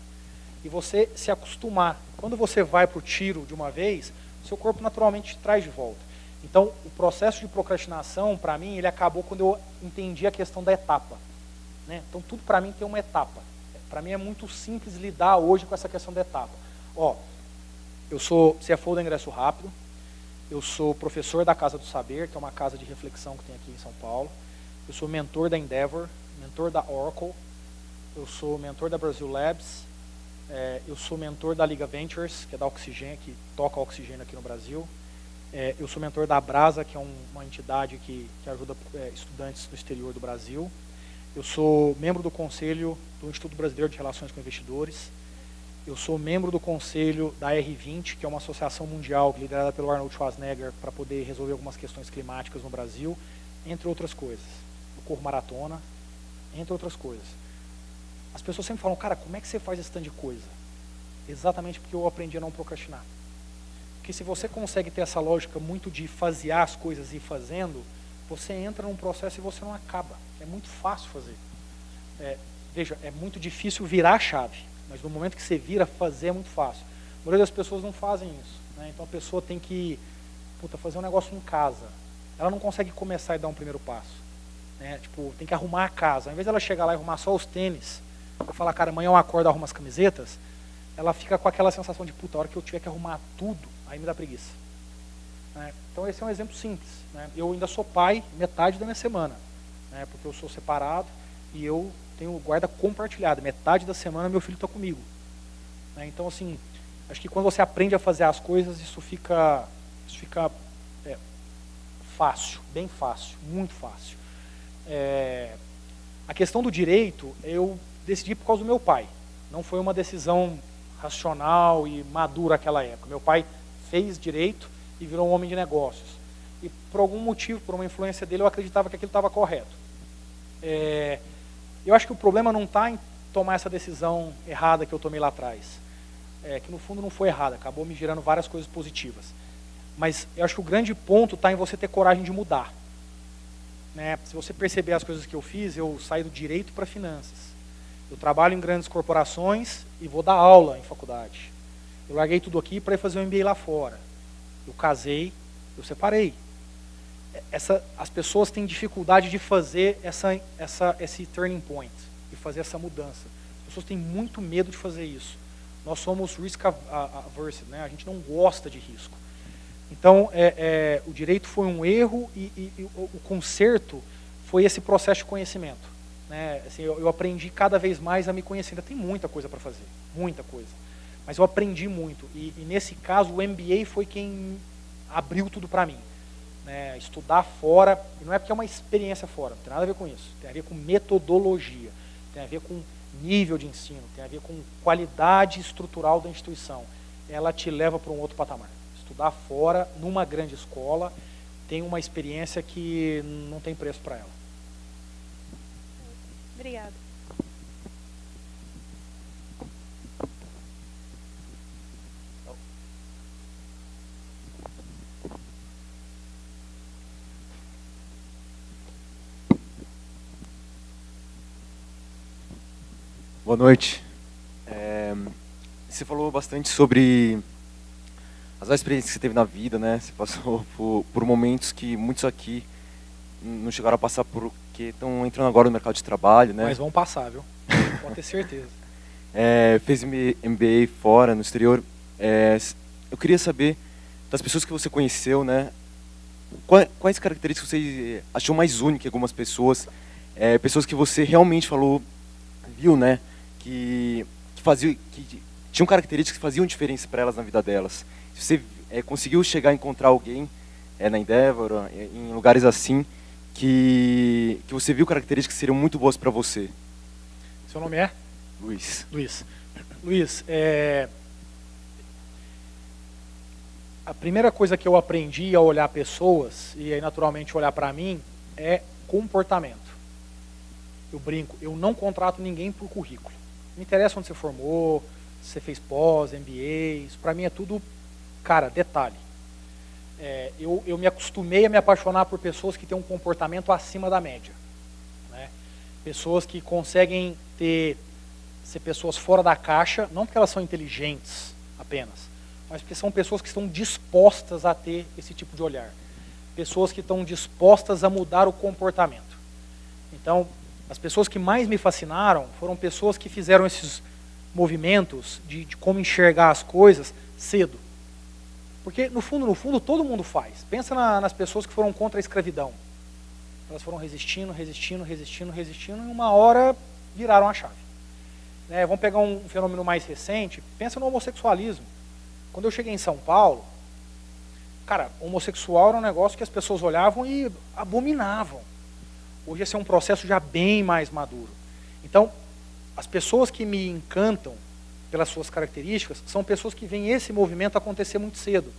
E você se acostumar. Quando você vai para o tiro de uma vez, seu corpo naturalmente te traz de volta. Então, o processo de procrastinação, para mim, ele acabou quando eu entendi a questão da etapa. Né? Então, tudo para mim tem uma etapa. Para mim é muito simples lidar hoje com essa questão da etapa. Eu sou CFO da Ingresso Rápido, eu sou professor da Casa do Saber, que é uma casa de reflexão que tem aqui em São Paulo. Eu sou mentor da Endeavor, mentor da Oracle, eu sou mentor da Brasil Labs, eu sou mentor da Liga Ventures, que é da Oxigênio, que toca oxigênio aqui no Brasil. Eu sou mentor da Abrasa, que é uma entidade que ajuda estudantes do exterior do Brasil. Eu sou membro do conselho do Instituto Brasileiro de Relações com Investidores. Eu sou membro do conselho da R20, que é uma associação mundial liderada pelo Arnold Schwarzenegger para poder resolver algumas questões climáticas no Brasil, entre outras coisas. Eu corro maratona, entre outras coisas. As pessoas sempre falam, cara, como é que você faz esse tanto de coisa? Exatamente porque eu aprendi a não procrastinar. Porque se você consegue ter essa lógica muito de fasear as coisas e ir fazendo, você entra num processo e você não acaba. É muito fácil fazer. Veja, é muito difícil virar a chave, mas no momento que você vira, fazer é muito fácil. A maioria das pessoas não fazem isso. Né? Então a pessoa tem que fazer um negócio em casa. Ela não consegue começar e dar um primeiro passo. Né? Tem que arrumar a casa. Ao invés dela chegar lá e arrumar só os tênis, eu falar, cara, amanhã eu acordo e arrumo as camisetas, ela fica com aquela sensação de, a hora que eu tiver que arrumar tudo, aí me dá preguiça. Né? Então esse é um exemplo simples. Né? Eu ainda sou pai metade da minha semana, né? Porque eu sou separado e eu tenho guarda compartilhada. Metade da semana meu filho está comigo. Né? Então, assim, acho que quando você aprende a fazer as coisas, isso fica fácil, bem fácil, muito fácil. A questão do direito, eu decidi por causa do meu pai. Não foi uma decisão racional e madura naquela época. Meu pai fez direito e virou um homem de negócios. E por algum motivo, por uma influência dele, eu acreditava que aquilo estava correto. Eu acho que o problema não está em tomar essa decisão errada que eu tomei lá atrás. Que no fundo não foi errada, acabou me gerando várias coisas positivas. Mas eu acho que o grande ponto está em você ter coragem de mudar. Né? Se você perceber as coisas que eu fiz, eu saí do direito para finanças. Eu trabalho em grandes corporações e vou dar aula em faculdade. Eu larguei tudo aqui para ir fazer um MBA lá fora. Eu casei, eu separei. As pessoas têm dificuldade de fazer esse turning point, de fazer essa mudança. As pessoas têm muito medo de fazer isso. Nós somos risk averse, né? A gente não gosta de risco. Então, o direito foi um erro e o conserto foi esse processo de conhecimento. Né? Assim, eu aprendi cada vez mais a me conhecer. Ainda tem muita coisa para fazer, muita coisa. Mas eu aprendi muito. E nesse caso, o MBA foi quem abriu tudo para mim. Né? Estudar fora, e não é porque é uma experiência fora, não tem nada a ver com isso. Tem a ver com metodologia, tem a ver com nível de ensino, tem a ver com qualidade estrutural da instituição. Ela te leva para um outro patamar. Estudar fora, numa grande escola, tem uma experiência que não tem preço para ela. Obrigada. Boa noite. Você falou bastante sobre as várias experiências que você teve na vida, né? Você passou por momentos que muitos aqui não chegaram a passar porque estão entrando agora no mercado de trabalho, né? Mas vão passar, viu? Pode ter certeza. Fez MBA fora, no exterior. Eu queria saber das pessoas que você conheceu, né? Quais características você achou mais únicas em algumas pessoas? Pessoas que você realmente viu, né? Que tinham características que faziam diferença para elas na vida delas. Se você conseguiu chegar a encontrar alguém na Endeavor, em lugares assim, que você viu características que seriam muito boas para você. Seu nome é? Luiz. Luiz, a primeira coisa que eu aprendi a olhar pessoas, e aí naturalmente olhar para mim, é comportamento. Eu brinco, eu não contrato ninguém por currículo. Não interessa onde você formou, se você fez pós, MBA, isso para mim é tudo, cara, detalhe. Eu me acostumei a me apaixonar por pessoas que têm um comportamento acima da média. Né? Pessoas que conseguem ser pessoas fora da caixa, não porque elas são inteligentes apenas, mas porque são pessoas que estão dispostas a ter esse tipo de olhar. Pessoas que estão dispostas a mudar o comportamento. Então, as pessoas que mais me fascinaram foram pessoas que fizeram esses movimentos de como enxergar as coisas cedo. Porque, no fundo, todo mundo faz. Pensa nas pessoas que foram contra a escravidão. Elas foram resistindo, e uma hora viraram a chave. Vamos pegar um fenômeno mais recente, pensa no homossexualismo. Quando eu cheguei em São Paulo, cara, homossexual era um negócio que as pessoas olhavam e abominavam. Hoje esse é um processo já bem mais maduro. Então, as pessoas que me encantam pelas suas características são pessoas que veem esse movimento acontecer muito cedo.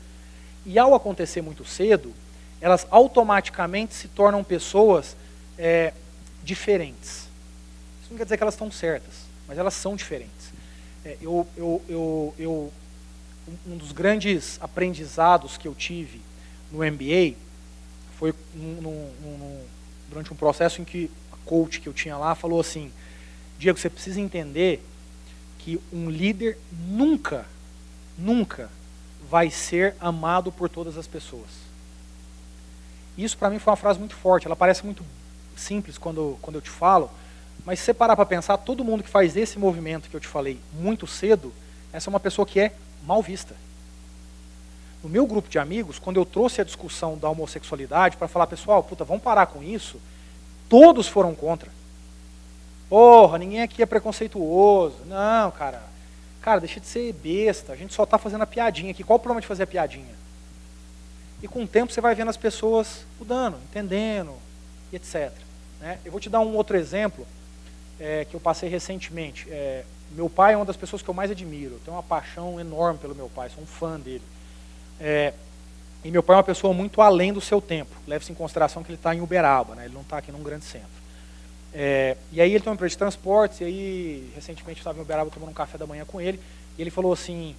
E ao acontecer muito cedo, elas automaticamente se tornam pessoas diferentes. Isso não quer dizer que elas estão certas, mas elas são diferentes. Um dos grandes aprendizados que eu tive no MBA foi durante um processo em que a coach que eu tinha lá falou assim: Diego, você precisa entender que um líder nunca vai ser amado por todas as pessoas. Isso para mim foi uma frase muito forte, ela parece muito simples quando eu te falo, mas se você parar para pensar, todo mundo que faz esse movimento que eu te falei muito cedo, essa é uma pessoa que é mal vista. No meu grupo de amigos, quando eu trouxe a discussão da homossexualidade para falar, pessoal, vamos parar com isso, todos foram contra. Porra, ninguém aqui é preconceituoso. Não, cara, deixa de ser besta, a gente só está fazendo a piadinha aqui. Qual o problema de fazer a piadinha? E com o tempo você vai vendo as pessoas mudando, entendendo, e etc. Eu vou te dar um outro exemplo que eu passei recentemente. Meu pai é uma das pessoas que eu mais admiro. Eu tenho uma paixão enorme pelo meu pai, sou um fã dele. E meu pai é uma pessoa muito além do seu tempo. Leve-se em consideração que ele está em Uberaba, ele não está aqui num grande centro. E aí ele tem uma empresa de transportes, e aí recentemente eu estava em Uberaba tomando um café da manhã com ele, e ele falou assim,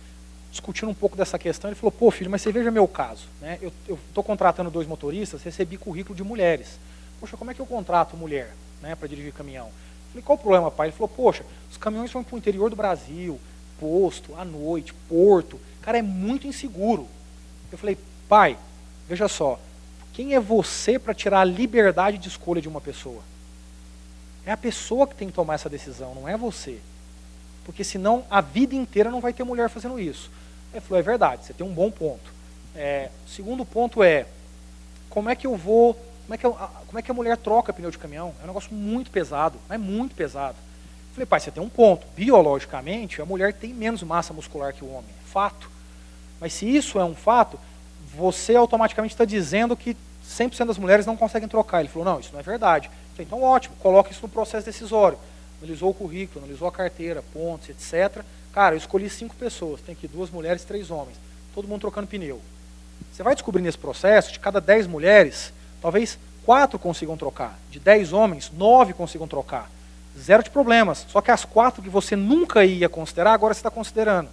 discutindo um pouco dessa questão, ele falou, pô filho, mas você veja meu caso, eu estou contratando 2 motoristas, recebi currículo de mulheres. Poxa, como é que eu contrato mulher para dirigir caminhão? Falei, qual o problema, pai? Ele falou, poxa, os caminhões vão para o interior do Brasil, posto, à noite, porto. Cara, é muito inseguro. Eu falei, pai, veja só, quem é você para tirar a liberdade de escolha de uma pessoa? É a pessoa que tem que tomar essa decisão, não é você. Porque senão a vida inteira não vai ter mulher fazendo isso. Ele falou, é verdade, você tem um bom ponto. O segundo ponto é, como é que a mulher troca pneu de caminhão? É um negócio muito pesado, mas muito pesado. Eu falei, pai, você tem um ponto. Biologicamente, a mulher tem menos massa muscular que o homem, é fato. Mas se isso é um fato, você automaticamente está dizendo que 100% das mulheres não conseguem trocar. Ele falou, não, isso não é verdade. Eu falei, então ótimo, coloque isso no processo decisório. Analisou o currículo, analisou a carteira, pontos, etc. Cara, eu escolhi 5 pessoas, tem aqui 2 mulheres e 3 homens. Todo mundo trocando pneu. Você vai descobrir nesse processo, de cada 10 mulheres, talvez 4 consigam trocar. De 10 homens, 9 consigam trocar. Zero de problemas. Só que as 4 que você nunca ia considerar, agora você está considerando.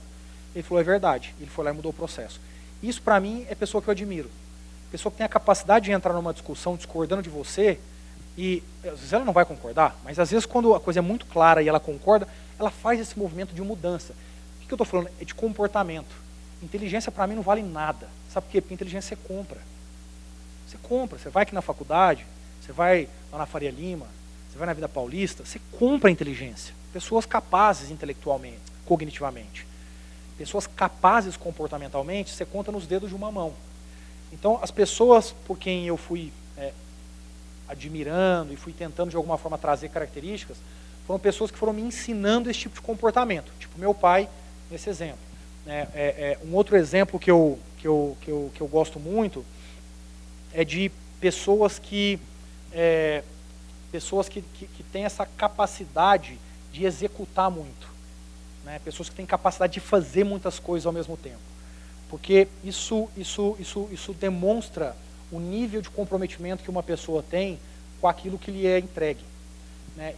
Ele falou, é verdade. Ele foi lá e mudou o processo. Isso, para mim, é pessoa que eu admiro. Pessoa que tem a capacidade de entrar numa discussão discordando de você, e às vezes ela não vai concordar, mas às vezes quando a coisa é muito clara e ela concorda, ela faz esse movimento de mudança. O que eu estou falando? É de comportamento. Inteligência, para mim, não vale nada. Sabe por quê? Porque inteligência você compra. Você compra. Você vai aqui na faculdade, você vai lá na Faria Lima, você vai na Vida Paulista, você compra inteligência. Pessoas capazes intelectualmente, cognitivamente. Pessoas capazes comportamentalmente, você conta nos dedos de uma mão. Então, as pessoas por quem eu fui admirando e fui tentando de alguma forma trazer características, foram pessoas que foram me ensinando esse tipo de comportamento. Tipo meu pai, nesse exemplo. Um outro exemplo que eu gosto muito é de pessoas que têm essa capacidade de executar muito. Pessoas que têm capacidade de fazer muitas coisas ao mesmo tempo. Porque isso demonstra o nível de comprometimento que uma pessoa tem com aquilo que lhe é entregue.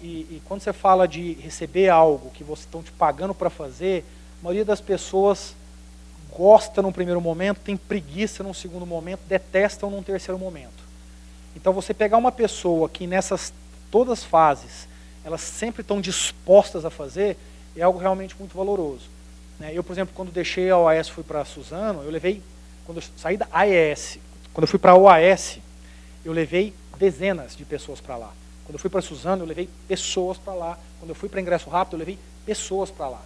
E quando você fala de receber algo que vocês estão te pagando para fazer, a maioria das pessoas gosta num primeiro momento, tem preguiça num segundo momento, detestam num terceiro momento. Então você pegar uma pessoa que nessas todas as fases, elas sempre estão dispostas a fazer, é algo realmente muito valoroso. Eu, por exemplo, quando deixei a OAS e fui para a Suzano, quando eu saí da AES, quando eu fui para a OAS, eu levei dezenas de pessoas para lá. Quando eu fui para a Suzano, eu levei pessoas para lá. Quando eu fui para Ingresso Rápido, eu levei pessoas para lá.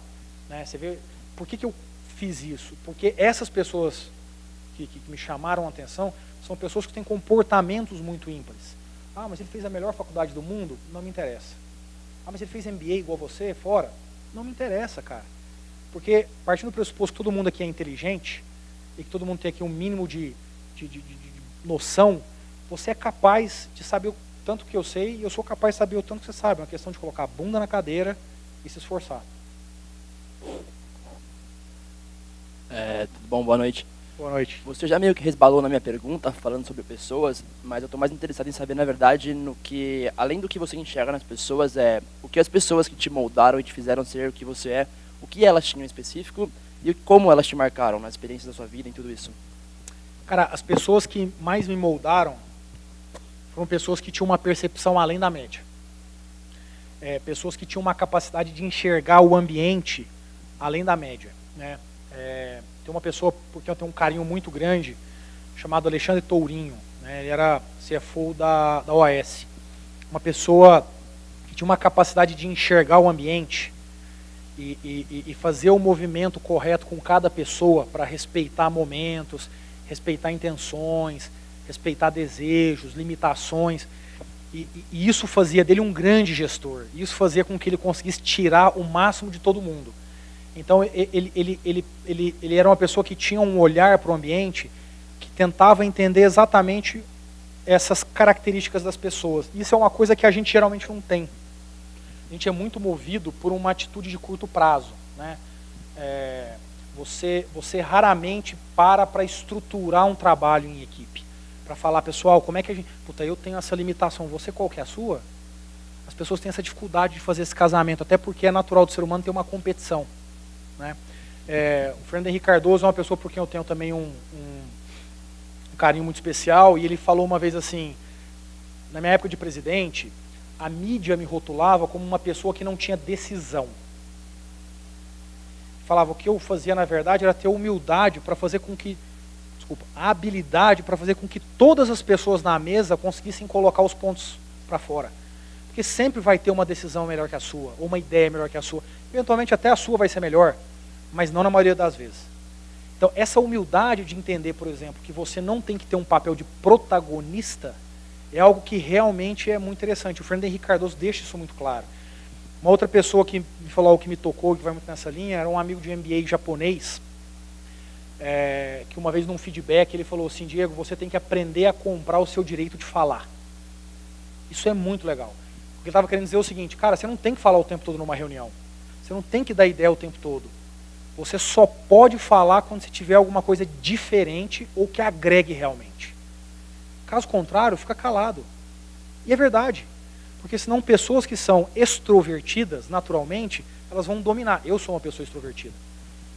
Você vê, por que eu fiz isso? Porque essas pessoas que me chamaram a atenção são pessoas que têm comportamentos muito ímpares. Ah, mas ele fez a melhor faculdade do mundo? Não me interessa. Ah, mas ele fez MBA igual você, fora? Não me interessa, cara. Porque, partindo do pressuposto que todo mundo aqui é inteligente, e que todo mundo tem aqui um mínimo de noção, você é capaz de saber o tanto que eu sei, e eu sou capaz de saber o tanto que você sabe. É uma questão de colocar a bunda na cadeira e se esforçar. Tudo bom? Boa noite. Boa noite. Você já meio que resbalou na minha pergunta, falando sobre pessoas, mas eu estou mais interessado em saber, na verdade, no que, além do que você enxerga nas pessoas, o que as pessoas que te moldaram e te fizeram ser o que você é, o que elas tinham em específico e como elas te marcaram nas experiências da sua vida e tudo isso. Cara, as pessoas que mais me moldaram foram pessoas que tinham uma percepção além da média. Pessoas que tinham uma capacidade de enxergar o ambiente além da média. Tem uma pessoa por quem eu tenho um carinho muito grande, chamado Alexandre Tourinho. Ele era CFO da OAS. Uma pessoa que tinha uma capacidade de enxergar o ambiente e fazer o movimento correto com cada pessoa para respeitar momentos, respeitar intenções, respeitar desejos, limitações. E isso fazia dele um grande gestor. Isso fazia com que ele conseguisse tirar o máximo de todo mundo. Então, ele era uma pessoa que tinha um olhar para o ambiente que tentava entender exatamente essas características das pessoas. Isso é uma coisa que a gente geralmente não tem. A gente é muito movido por uma atitude de curto prazo. Você raramente para estruturar um trabalho em equipe. Para falar, pessoal, como é que a gente... Puta, eu tenho essa limitação, você qual que é a sua? As pessoas têm essa dificuldade de fazer esse casamento, até porque é natural do ser humano ter uma competição. O Fernando Henrique Cardoso é uma pessoa por quem eu tenho também um carinho muito especial, e ele falou uma vez assim, na minha época de presidente, a mídia me rotulava como uma pessoa que não tinha decisão. Falava, o que eu fazia na verdade era ter humildade para fazer com que, a habilidade para fazer com que todas as pessoas na mesa conseguissem colocar os pontos para fora. Porque sempre vai ter uma decisão melhor que a sua, ou uma ideia melhor que a sua. Eventualmente até a sua vai ser melhor, mas não na maioria das vezes. Então essa humildade de entender, por exemplo, que você não tem que ter um papel de protagonista, é algo que realmente é muito interessante. O Fernando Henrique Cardoso deixa isso muito claro. Uma outra pessoa que me falou algo que me tocou, que vai muito nessa linha, era um amigo de MBA japonês, que uma vez num feedback ele falou assim, Diego, você tem que aprender a comprar o seu direito de falar. Isso é muito legal. Porque ele estava querendo dizer o seguinte, cara, você não tem que falar o tempo todo numa reunião. Você não tem que dar ideia o tempo todo. Você só pode falar quando você tiver alguma coisa diferente ou que agregue realmente. Caso contrário, fica calado. E é verdade. Porque senão pessoas que são extrovertidas, naturalmente, elas vão dominar. Eu sou uma pessoa extrovertida.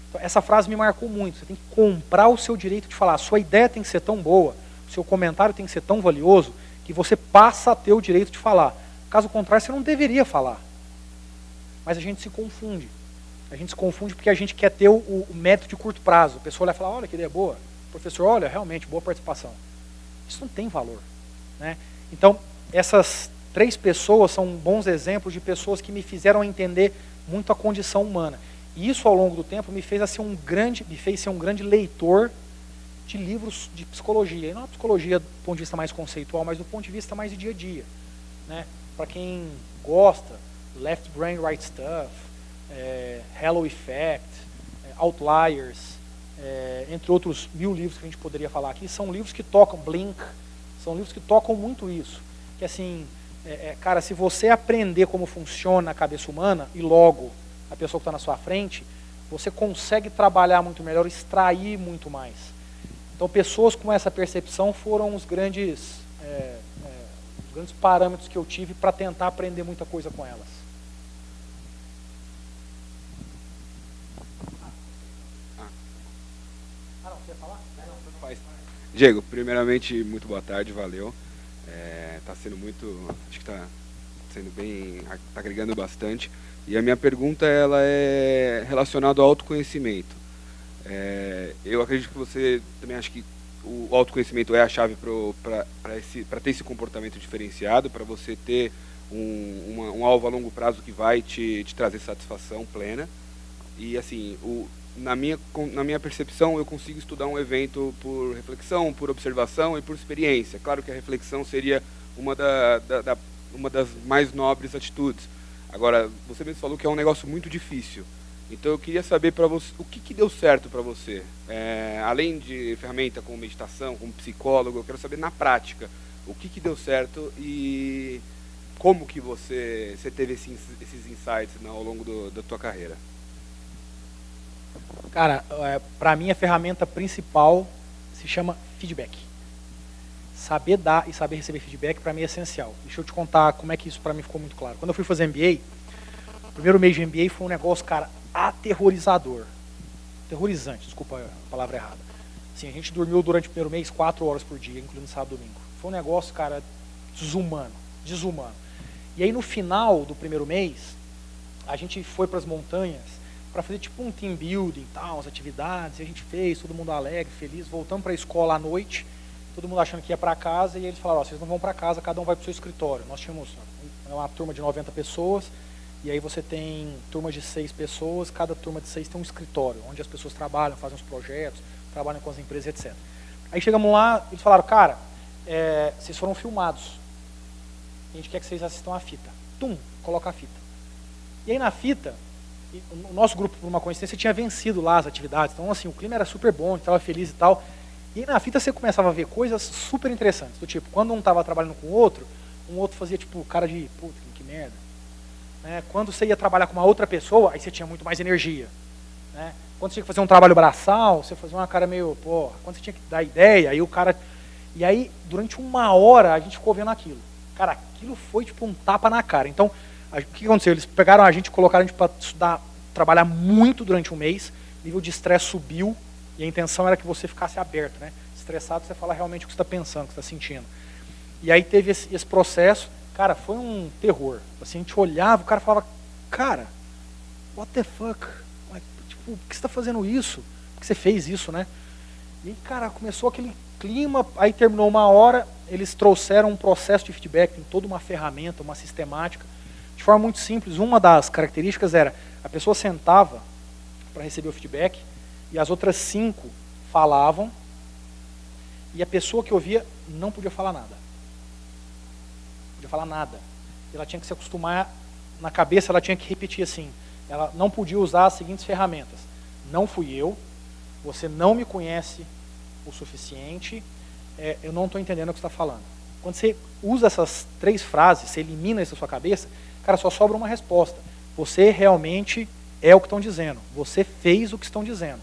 Então, essa frase me marcou muito. Você tem que comprar o seu direito de falar. A sua ideia tem que ser tão boa, o seu comentário tem que ser tão valioso, que você passa a ter o direito de falar. Caso contrário, você não deveria falar. Mas a gente se confunde. A gente se confunde porque a gente quer ter o método de curto prazo. A pessoa olha e fala, olha que ideia boa. Professor, olha, realmente, boa participação. Isso não tem valor. Né? Então, essas 3 pessoas são bons exemplos de pessoas que me fizeram entender muito a condição humana. E isso, ao longo do tempo, me fez ser um grande leitor de livros de psicologia. E não a psicologia do ponto de vista mais conceitual, mas do ponto de vista mais de dia a dia. Né? Para quem gosta, Left Brain, Right Stuff, Halo Effect, Outliers, entre outros 1000 livros que a gente poderia falar aqui, são livros que tocam, Blink, são livros que tocam muito isso. Que assim, cara, se você aprender como funciona a cabeça humana, e logo a pessoa que está na sua frente, você consegue trabalhar muito melhor, extrair muito mais. Então pessoas com essa percepção foram os grandes parâmetros que eu tive para tentar aprender muita coisa com elas. Diego, primeiramente, muito boa tarde, valeu. Tá sendo muito, acho que tá sendo bem, tá agregando bastante. E a minha pergunta, ela é relacionada ao autoconhecimento. Eu acredito que você também acha que o autoconhecimento é a chave para ter esse comportamento diferenciado, para você ter um alvo a longo prazo que vai te trazer satisfação plena. E assim, na minha percepção, eu consigo estudar um evento por reflexão, por observação e por experiência. Claro que a reflexão seria uma das mais nobres atitudes. Agora, você mesmo falou que é um negócio muito difícil. Então eu queria saber para você, o que deu certo para você? Além de ferramenta como meditação, como psicólogo, eu quero saber na prática, o que deu certo e como que você teve esses insights ao longo da tua carreira. Cara, para mim a ferramenta principal se chama feedback. Saber dar e saber receber feedback para mim é essencial. Deixa eu te contar como é que isso para mim ficou muito claro. Quando eu fui fazer MBA, o primeiro mês de MBA foi um negócio, cara, aterrorizador. Aterrorizante, desculpa a palavra errada. Assim, a gente dormiu durante o primeiro mês 4 horas por dia, incluindo sábado e domingo. Foi um negócio, cara, desumano. E aí no final do primeiro mês, a gente foi para as montanhas para fazer tipo um team building e tal, as atividades, e a gente fez, todo mundo alegre, feliz, voltamos para a escola à noite, todo mundo achando que ia para casa, e eles falaram, vocês não vão para casa, cada um vai para o seu escritório. Nós tínhamos uma turma de 90 pessoas, e aí você tem turmas de 6 pessoas, cada turma de 6 tem um escritório, onde as pessoas trabalham, fazem os projetos, trabalham com as empresas, etc. Aí chegamos lá, eles falaram, cara, vocês foram filmados, a gente quer que vocês assistam a fita. Coloca a fita. E aí na fita, o nosso grupo, por uma coincidência, tinha vencido lá as atividades, então assim, o clima era super bom, a gente estava feliz e tal. E aí na fita você começava a ver coisas super interessantes, do tipo, quando um estava trabalhando com o outro, um outro fazia tipo cara de, puta, que merda. Né? Quando você ia trabalhar com uma outra pessoa, aí você tinha muito mais energia. Né? Quando você tinha que fazer um trabalho braçal, você fazia uma cara meio, porra, quando você tinha que dar ideia, aí o cara... E aí, durante 1 hora, a gente ficou vendo aquilo. Cara, aquilo foi tipo um tapa na cara. Então, o que aconteceu? Eles pegaram a gente, colocaram a gente para estudar, trabalhar muito durante 1 mês, o nível de estresse subiu, e a intenção era que você ficasse aberto, né? Estressado, você fala realmente o que você está pensando, o que você está sentindo. E aí teve esse processo, Cara, foi um terror. Assim, a gente olhava, o cara falava, cara, what the fuck? Tipo, por que você está fazendo isso? Por que você fez isso, né? E aí, cara, começou aquele clima, aí terminou uma hora, eles trouxeram um processo de feedback, tem toda uma ferramenta, uma sistemática, de forma muito simples. Uma das características era, a pessoa sentava para receber o feedback, e as outras 5 falavam, e a pessoa que ouvia não podia falar nada. Não podia falar nada. Ela tinha que se acostumar, na cabeça ela tinha que repetir assim, ela não podia usar as seguintes ferramentas. Não fui eu, você não me conhece o suficiente, eu não estou entendendo o que você está falando. Quando você usa essas 3 frases, você elimina isso da sua cabeça, cara, só sobra uma resposta. Você realmente é o que estão dizendo. Você fez o que estão dizendo.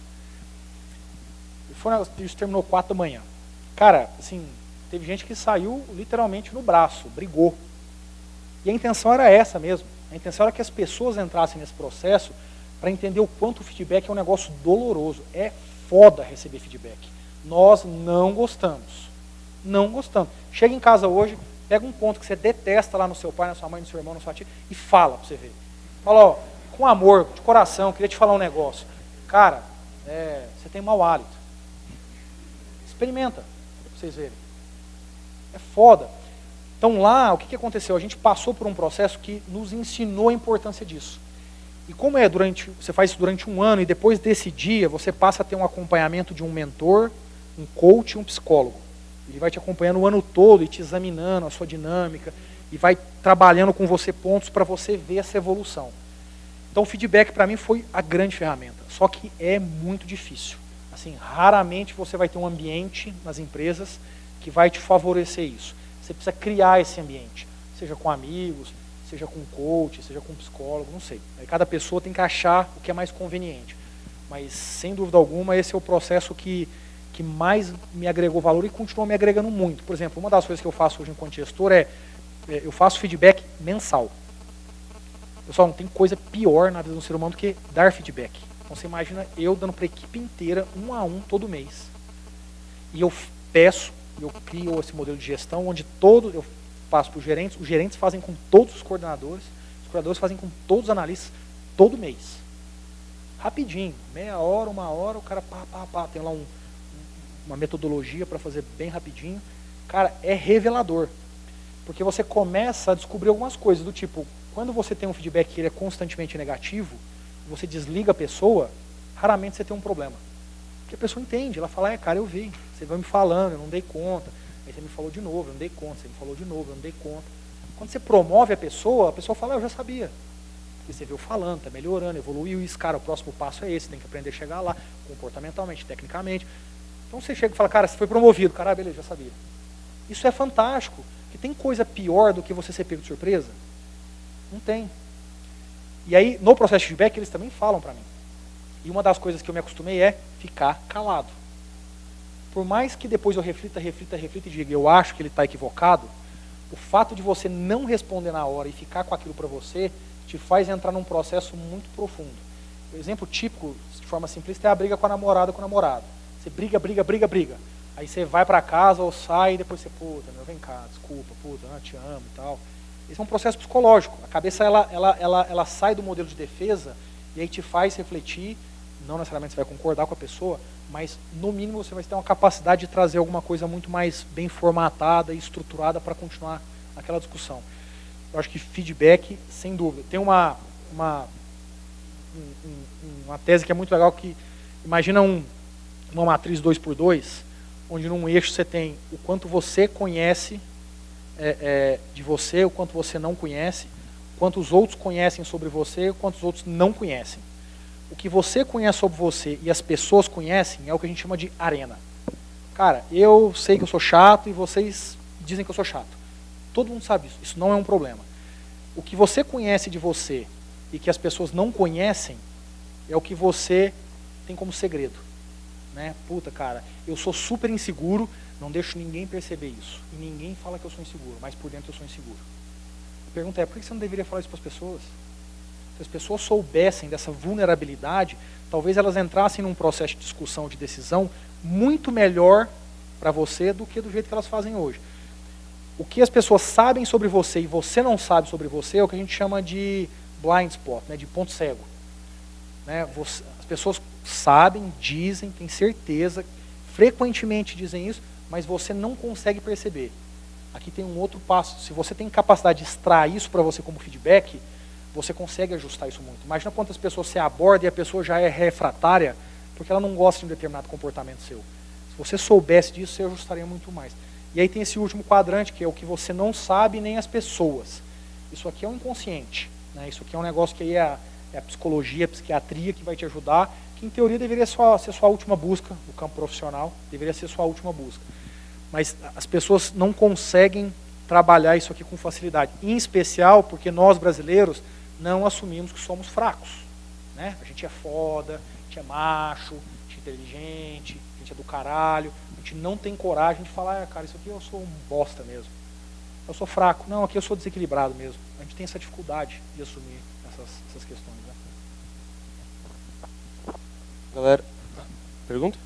Isso terminou 4 da manhã. Cara, assim, teve gente que saiu literalmente no braço, brigou. E a intenção era essa mesmo. A intenção era que as pessoas entrassem nesse processo para entender o quanto o feedback é um negócio doloroso. É foda receber feedback. Nós não gostamos. Não gostamos. Chega em casa hoje, pega um ponto que você detesta lá no seu pai, na sua mãe, no seu irmão, na sua tia, e fala para você ver. Fala, ó, com amor, de coração, queria te falar um negócio. Cara, você tem mau hálito. Experimenta, para vocês verem. É foda. Então lá, o que aconteceu? A gente passou por um processo que nos ensinou a importância disso. E como você faz isso durante um ano, e depois desse dia, você passa a ter um acompanhamento de um mentor, um coach e um psicólogo. Ele vai te acompanhando o ano todo e te examinando a sua dinâmica, e vai trabalhando com você pontos para você ver essa evolução. Então o feedback para mim foi a grande ferramenta, só que é muito difícil. Assim, raramente você vai ter um ambiente nas empresas que vai te favorecer isso. Você precisa criar esse ambiente, seja com amigos, seja com coach, seja com psicólogo, não sei. Aí cada pessoa tem que achar o que é mais conveniente. Mas, sem dúvida alguma, esse é o processo que mais me agregou valor e continua me agregando muito. Por exemplo, uma das coisas que eu faço hoje enquanto gestor eu faço feedback mensal. Pessoal, não tem coisa pior na vida do ser humano do que dar feedback. Então você imagina eu dando para a equipe inteira, 1 a 1, todo mês. E eu crio esse modelo de gestão onde eu passo para os gerentes fazem com todos os coordenadores fazem com todos os analistas, todo mês. Rapidinho, meia hora, 1 hora, o cara tem lá uma metodologia para fazer bem rapidinho. Cara, é revelador. Porque você começa a descobrir algumas coisas, do tipo, quando você tem um feedback que ele é constantemente negativo, você desliga a pessoa, raramente você tem um problema. Porque a pessoa entende, ela fala, cara, eu vi, você vai me falando, eu não dei conta, aí você me falou de novo, eu não dei conta, você me falou de novo, eu não dei conta. Quando você promove a pessoa fala, eu já sabia. Porque você viu falando, está melhorando, evoluiu isso, cara, o próximo passo é esse, tem que aprender a chegar lá, comportamentalmente, tecnicamente. Então você chega e fala, cara, você foi promovido, cara, beleza, já sabia. Isso é fantástico, que tem coisa pior do que você ser pego de surpresa? Não tem. E aí, no processo de feedback, eles também falam para mim. E uma das coisas que eu me acostumei é ficar calado. Por mais que depois eu reflita e diga, eu acho que ele está equivocado, o fato de você não responder na hora e ficar com aquilo para você, te faz entrar num processo muito profundo. O exemplo típico, de forma simplista, é a briga com a namorada ou com o namorado. Você briga. Aí você vai para casa ou sai e depois você, puta, vem cá, desculpa, puta, eu te amo e tal. Esse é um processo psicológico. A cabeça, ela sai do modelo de defesa e aí te faz refletir. Não necessariamente você vai concordar com a pessoa, mas no mínimo você vai ter uma capacidade de trazer alguma coisa muito mais bem formatada e estruturada para continuar aquela discussão. Eu acho que feedback, sem dúvida. Tem uma tese que é muito legal, que imagina uma matriz 2x2, onde num eixo você tem o quanto você conhece de você, o quanto você não conhece, quanto os outros conhecem sobre você, o quanto os outros não conhecem. O que você conhece sobre você e as pessoas conhecem é o que a gente chama de arena. Cara, eu sei que eu sou chato e vocês dizem que eu sou chato. Todo mundo sabe isso. Isso não é um problema. O que você conhece de você e que as pessoas não conhecem é o que você tem como segredo. Né? Puta, cara, eu sou super inseguro, não deixo ninguém perceber isso. E ninguém fala que eu sou inseguro, mas por dentro eu sou inseguro. A pergunta é, por que você não deveria falar isso para as pessoas? Se as pessoas soubessem dessa vulnerabilidade, talvez elas entrassem num processo de discussão, de decisão, muito melhor para você do que do jeito que elas fazem hoje. o que as pessoas sabem sobre você e você não sabe sobre você é o que a gente chama de blind spot, né, de ponto cego. Né? As pessoas sabem, dizem, têm certeza, frequentemente dizem isso, mas você não consegue perceber. Aqui tem um outro passo. Se você tem capacidade de extrair isso para você como feedback, você consegue ajustar isso muito. Imagina quantas pessoas você aborda e a pessoa já é refratária porque ela não gosta de um determinado comportamento seu. Se você soubesse disso, você ajustaria muito mais. E aí tem esse último quadrante, que é o que você não sabe nem as pessoas. Isso aqui é um inconsciente. Né? Isso aqui é um negócio que aí é a psicologia, a psiquiatria que vai te ajudar, que em teoria deveria ser sua última busca, o campo profissional, deveria ser sua última busca. Mas as pessoas não conseguem trabalhar isso aqui com facilidade. Em especial porque nós, brasileiros, não assumimos que somos fracos. Né? A gente é foda, a gente é macho, a gente é inteligente, a gente é do caralho. A gente não tem coragem de falar, cara, isso aqui eu sou um bosta mesmo. Eu sou fraco. Não, aqui eu sou desequilibrado mesmo. A gente tem essa dificuldade de assumir essas questões. Né? Galera, pergunta?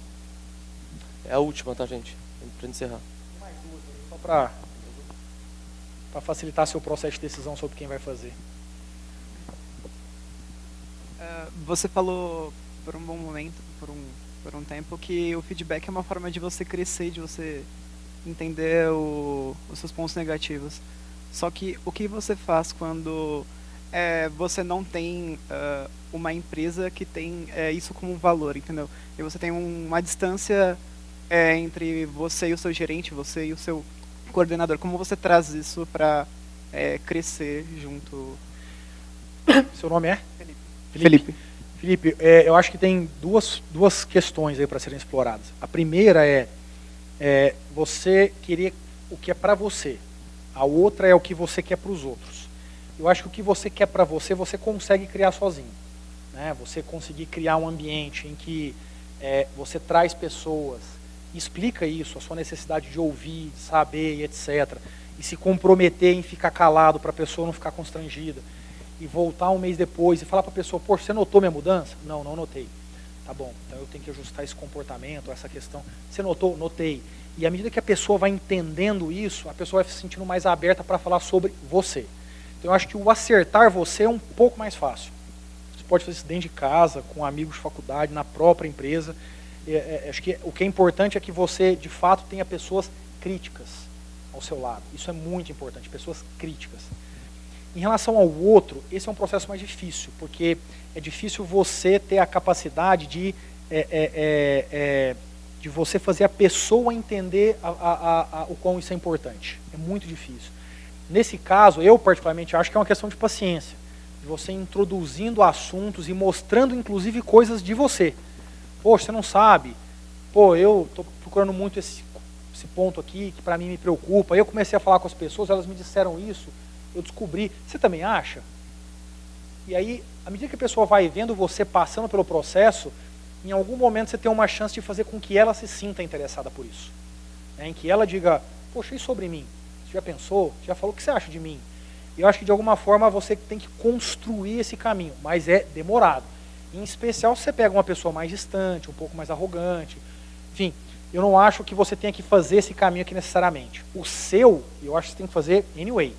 É a última, tá, gente? Pra encerrar. Tem mais duas aí, só para facilitar seu processo de decisão sobre quem vai fazer. Você falou por um bom momento, por um tempo, que o feedback é uma forma de você crescer, de você entender os seus pontos negativos. Só que o que você faz quando você não tem uma empresa que tem isso como valor, entendeu? E você tem uma distância entre você e o seu gerente, você e o seu coordenador. Como você traz isso para crescer junto? Seu nome é? Felipe. Felipe, eu acho que tem duas questões aí para serem exploradas. A primeira é você querer o que é para você. A outra é o que você quer para os outros. Eu acho que o que você quer para você, você consegue criar sozinho. Né? Você conseguir criar um ambiente em que você traz pessoas, explica isso, a sua necessidade de ouvir, de saber, etc. E se comprometer em ficar calado para a pessoa não ficar constrangida. E voltar um mês depois e falar para a pessoa, poxa, você notou minha mudança? Não, não notei. Tá bom, então eu tenho que ajustar esse comportamento, essa questão. Você notou? Notei. E à medida que a pessoa vai entendendo isso, a pessoa vai se sentindo mais aberta para falar sobre você. Então eu acho que o acertar você é um pouco mais fácil. Você pode fazer isso dentro de casa, com amigos de faculdade, na própria empresa. Acho que o que é importante é que você, de fato, tenha pessoas críticas ao seu lado. Isso é muito importante, pessoas críticas. Em relação ao outro, esse é um processo mais difícil, porque é difícil você ter a capacidade de você fazer a pessoa entender o quão isso é importante. É muito difícil. Nesse caso, eu particularmente acho que é uma questão de paciência, de você introduzindo assuntos e mostrando inclusive coisas de você. Poxa, você não sabe, eu estou procurando muito esse ponto aqui, que para mim me preocupa. Eu comecei a falar com as pessoas, elas me disseram isso, eu descobri, você também acha? E aí, à medida que a pessoa vai vendo você passando pelo processo, em algum momento você tem uma chance de fazer com que ela se sinta interessada por isso. Em que ela diga, poxa, e sobre mim? Você já pensou? Já falou o que você acha de mim? E eu acho que de alguma forma você tem que construir esse caminho, mas é demorado. Em especial se você pega uma pessoa mais distante, um pouco mais arrogante. Enfim, eu não acho que você tenha que fazer esse caminho aqui necessariamente. O seu, eu acho que você tem que fazer anyway.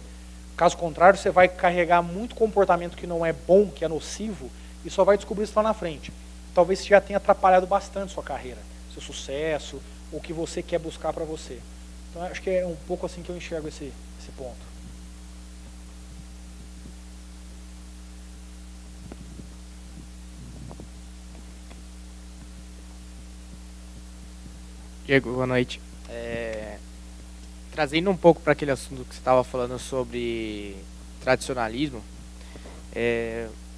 Caso contrário, você vai carregar muito comportamento que não é bom, que é nocivo, e só vai descobrir isso lá na frente. Talvez isso já tenha atrapalhado bastante sua carreira, seu sucesso, o que você quer buscar para você. Então, acho que é um pouco assim que eu enxergo esse ponto. Diego, boa noite. Trazendo um pouco para aquele assunto que você estava falando sobre tradicionalismo,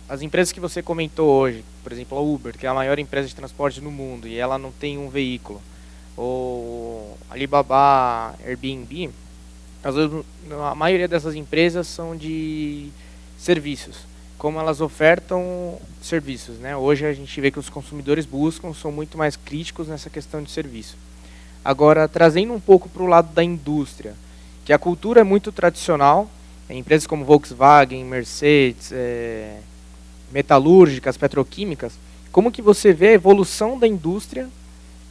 as empresas que você comentou hoje, por exemplo, a Uber, que é a maior empresa de transporte no mundo e ela não tem um veículo, ou Alibaba, Airbnb, a maioria dessas empresas são de serviços. Como elas ofertam serviços, né? Hoje a gente vê que os consumidores são muito mais críticos nessa questão de serviço. Agora, trazendo um pouco para o lado da indústria, que a cultura é muito tradicional, empresas como Volkswagen, Mercedes, metalúrgicas, petroquímicas, como que você vê a evolução da indústria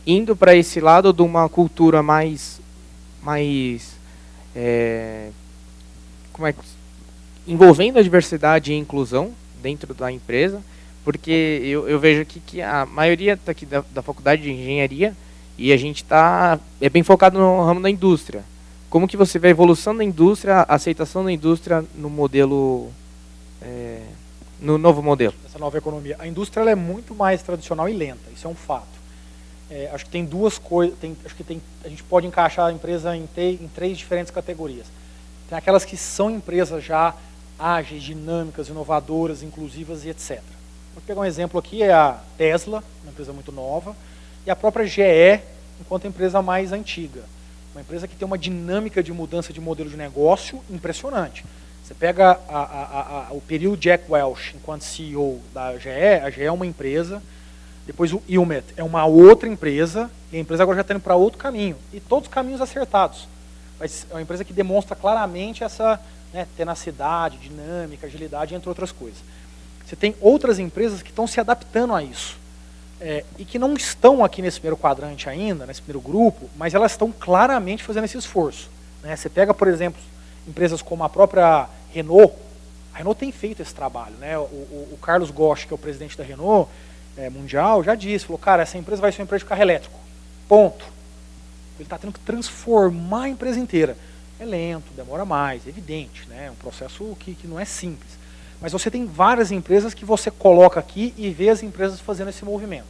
indo para esse lado de uma cultura mais como é que, envolvendo a diversidade e a inclusão dentro da empresa, porque eu vejo aqui que a maioria está aqui da faculdade de engenharia e a gente é bem focado no ramo da indústria. Como que você vê a evolução da indústria, a aceitação da indústria no modelo, no novo modelo? Essa nova economia. A indústria ela é muito mais tradicional e lenta, isso é um fato. Acho que tem duas coisas, a gente pode encaixar a empresa em 3 diferentes categorias. Tem aquelas que são empresas já ágeis, dinâmicas, inovadoras, inclusivas e etc. Vou pegar um exemplo aqui, é a Tesla, uma empresa muito nova, e a própria GE, enquanto empresa mais antiga. Uma empresa que tem uma dinâmica de mudança de modelo de negócio impressionante. Você pega o período Jack Welch enquanto CEO da GE, a GE é uma empresa, depois o Ilmet é uma outra empresa, e a empresa agora já está indo para outro caminho, e todos os caminhos acertados. Mas é uma empresa que demonstra claramente essa tenacidade, dinâmica, agilidade, entre outras coisas. Você tem outras empresas que estão se adaptando a isso, e que não estão aqui nesse primeiro quadrante ainda, nesse primeiro grupo, mas elas estão claramente fazendo esse esforço. Você pega, por exemplo, empresas como a própria Renault. A Renault tem feito esse trabalho. O Carlos Ghosh, que é o presidente da Renault mundial, já disse, falou, cara, essa empresa vai ser uma empresa de carro elétrico. Ponto. Ele está tendo que transformar a empresa inteira. É lento, demora mais, é evidente, é um processo que não é simples. Mas você tem várias empresas que você coloca aqui e vê as empresas fazendo esse movimento.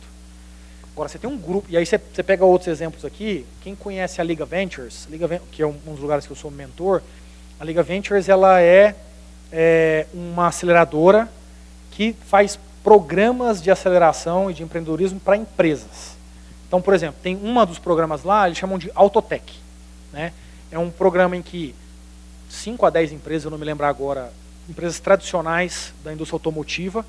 Agora, você tem um grupo, e aí você pega outros exemplos aqui, quem conhece a Liga Ventures, que é um dos lugares que eu sou mentor, a Liga Ventures ela é uma aceleradora que faz programas de aceleração e de empreendedorismo para empresas. Então, por exemplo, tem um dos programas lá, eles chamam de Autotech. É um programa em que 5 a 10 empresas, eu não me lembro agora, empresas tradicionais da indústria automotiva,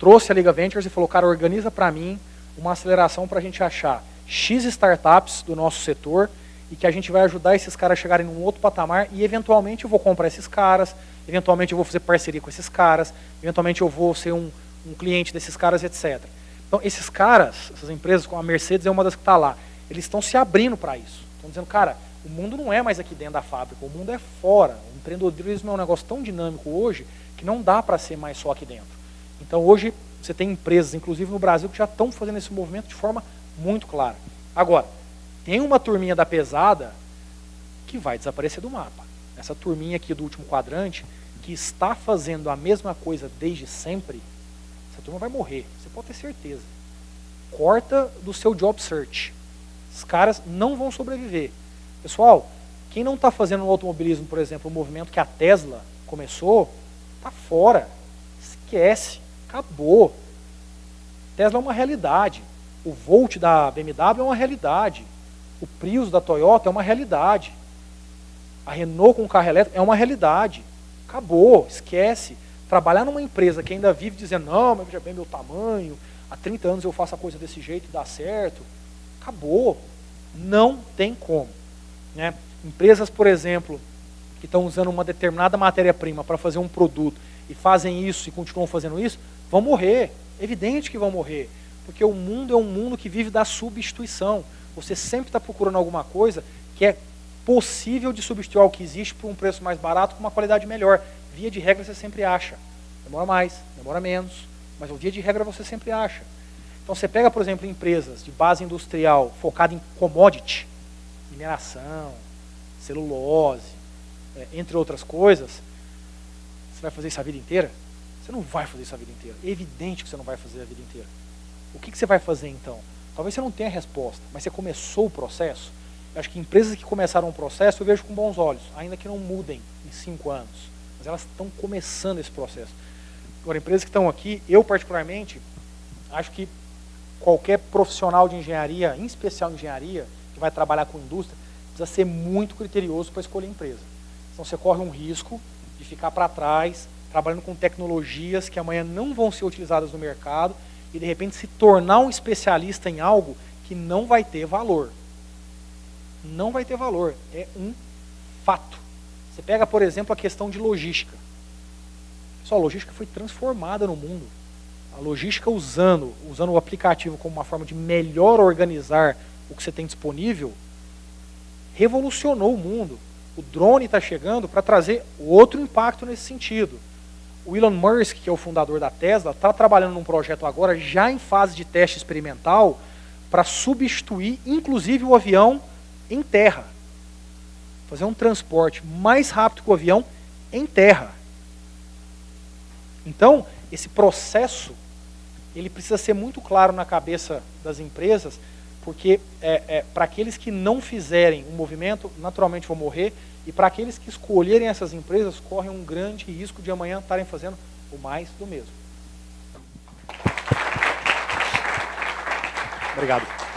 trouxe a Liga Ventures e falou, cara, organiza para mim uma aceleração para a gente achar X startups do nosso setor e que a gente vai ajudar esses caras a chegarem num outro patamar e eventualmente eu vou comprar esses caras, eventualmente eu vou fazer parceria com esses caras, eventualmente eu vou ser um cliente desses caras, etc. Então, esses caras, essas empresas, como a Mercedes é uma das que está lá, eles estão se abrindo para isso. Estão dizendo, cara, o mundo não é mais aqui dentro da fábrica, o mundo é fora. O empreendedorismo é um negócio tão dinâmico hoje que não dá para ser mais só aqui dentro. Então, hoje, você tem empresas, inclusive no Brasil, que já estão fazendo esse movimento de forma muito clara. Agora, tem uma turminha da pesada que vai desaparecer do mapa. Essa turminha aqui do último quadrante, que está fazendo a mesma coisa desde sempre, essa turma vai morrer, você pode ter certeza. Corta do seu job search. Os caras não vão sobreviver. Pessoal, quem não está fazendo no automobilismo, por exemplo, o movimento que a Tesla começou, está fora. Esquece. Acabou. Tesla é uma realidade. O Volt da BMW é uma realidade. O Prius da Toyota é uma realidade. A Renault com o carro elétrico é uma realidade. Acabou. Esquece. Trabalhar numa empresa que ainda vive dizendo, não, mas veja bem meu tamanho, há 30 anos eu faço a coisa desse jeito e dá certo. Acabou. Não tem como. Empresas, por exemplo, que estão usando uma determinada matéria-prima para fazer um produto e fazem isso e continuam fazendo isso, vão morrer. É evidente que vão morrer. Porque o mundo é um mundo que vive da substituição. Você sempre está procurando alguma coisa que é possível de substituir algo que existe por um preço mais barato com uma qualidade melhor. Via de regra você sempre acha. Demora mais, demora menos, mas via de regra você sempre acha. Então você pega, por exemplo, empresas de base industrial focada em commodity, mineração, celulose, entre outras coisas, você vai fazer isso a vida inteira? Você não vai fazer isso a vida inteira. É evidente que você não vai fazer a vida inteira. O que você vai fazer então? Talvez você não tenha a resposta, mas você começou o processo. Eu acho que empresas que começaram o processo eu vejo com bons olhos, ainda que não mudem em 5 anos. Mas elas estão começando esse processo. Agora, empresas que estão aqui, eu particularmente, acho que qualquer profissional de engenharia, em especial engenharia, que vai trabalhar com indústria, precisa ser muito criterioso para escolher empresa. Senão você corre um risco de ficar para trás, trabalhando com tecnologias que amanhã não vão ser utilizadas no mercado e de repente se tornar um especialista em algo que não vai ter valor. Não vai ter valor. É um fato. Você pega, por exemplo, a questão de logística. Pessoal, a logística foi transformada no mundo. A logística usando o aplicativo como uma forma de melhor organizar o que você tem disponível, revolucionou o mundo. O drone está chegando para trazer outro impacto nesse sentido. O Elon Musk, que é o fundador da Tesla, está trabalhando num projeto agora, já em fase de teste experimental, para substituir, inclusive, o avião em terra. Fazer um transporte mais rápido que o avião em terra. Então, esse processo, ele precisa ser muito claro na cabeça das empresas, porque para aqueles que não fizerem o movimento, naturalmente vão morrer, e para aqueles que escolherem essas empresas, correm um grande risco de amanhã estarem fazendo o mais do mesmo. Obrigado.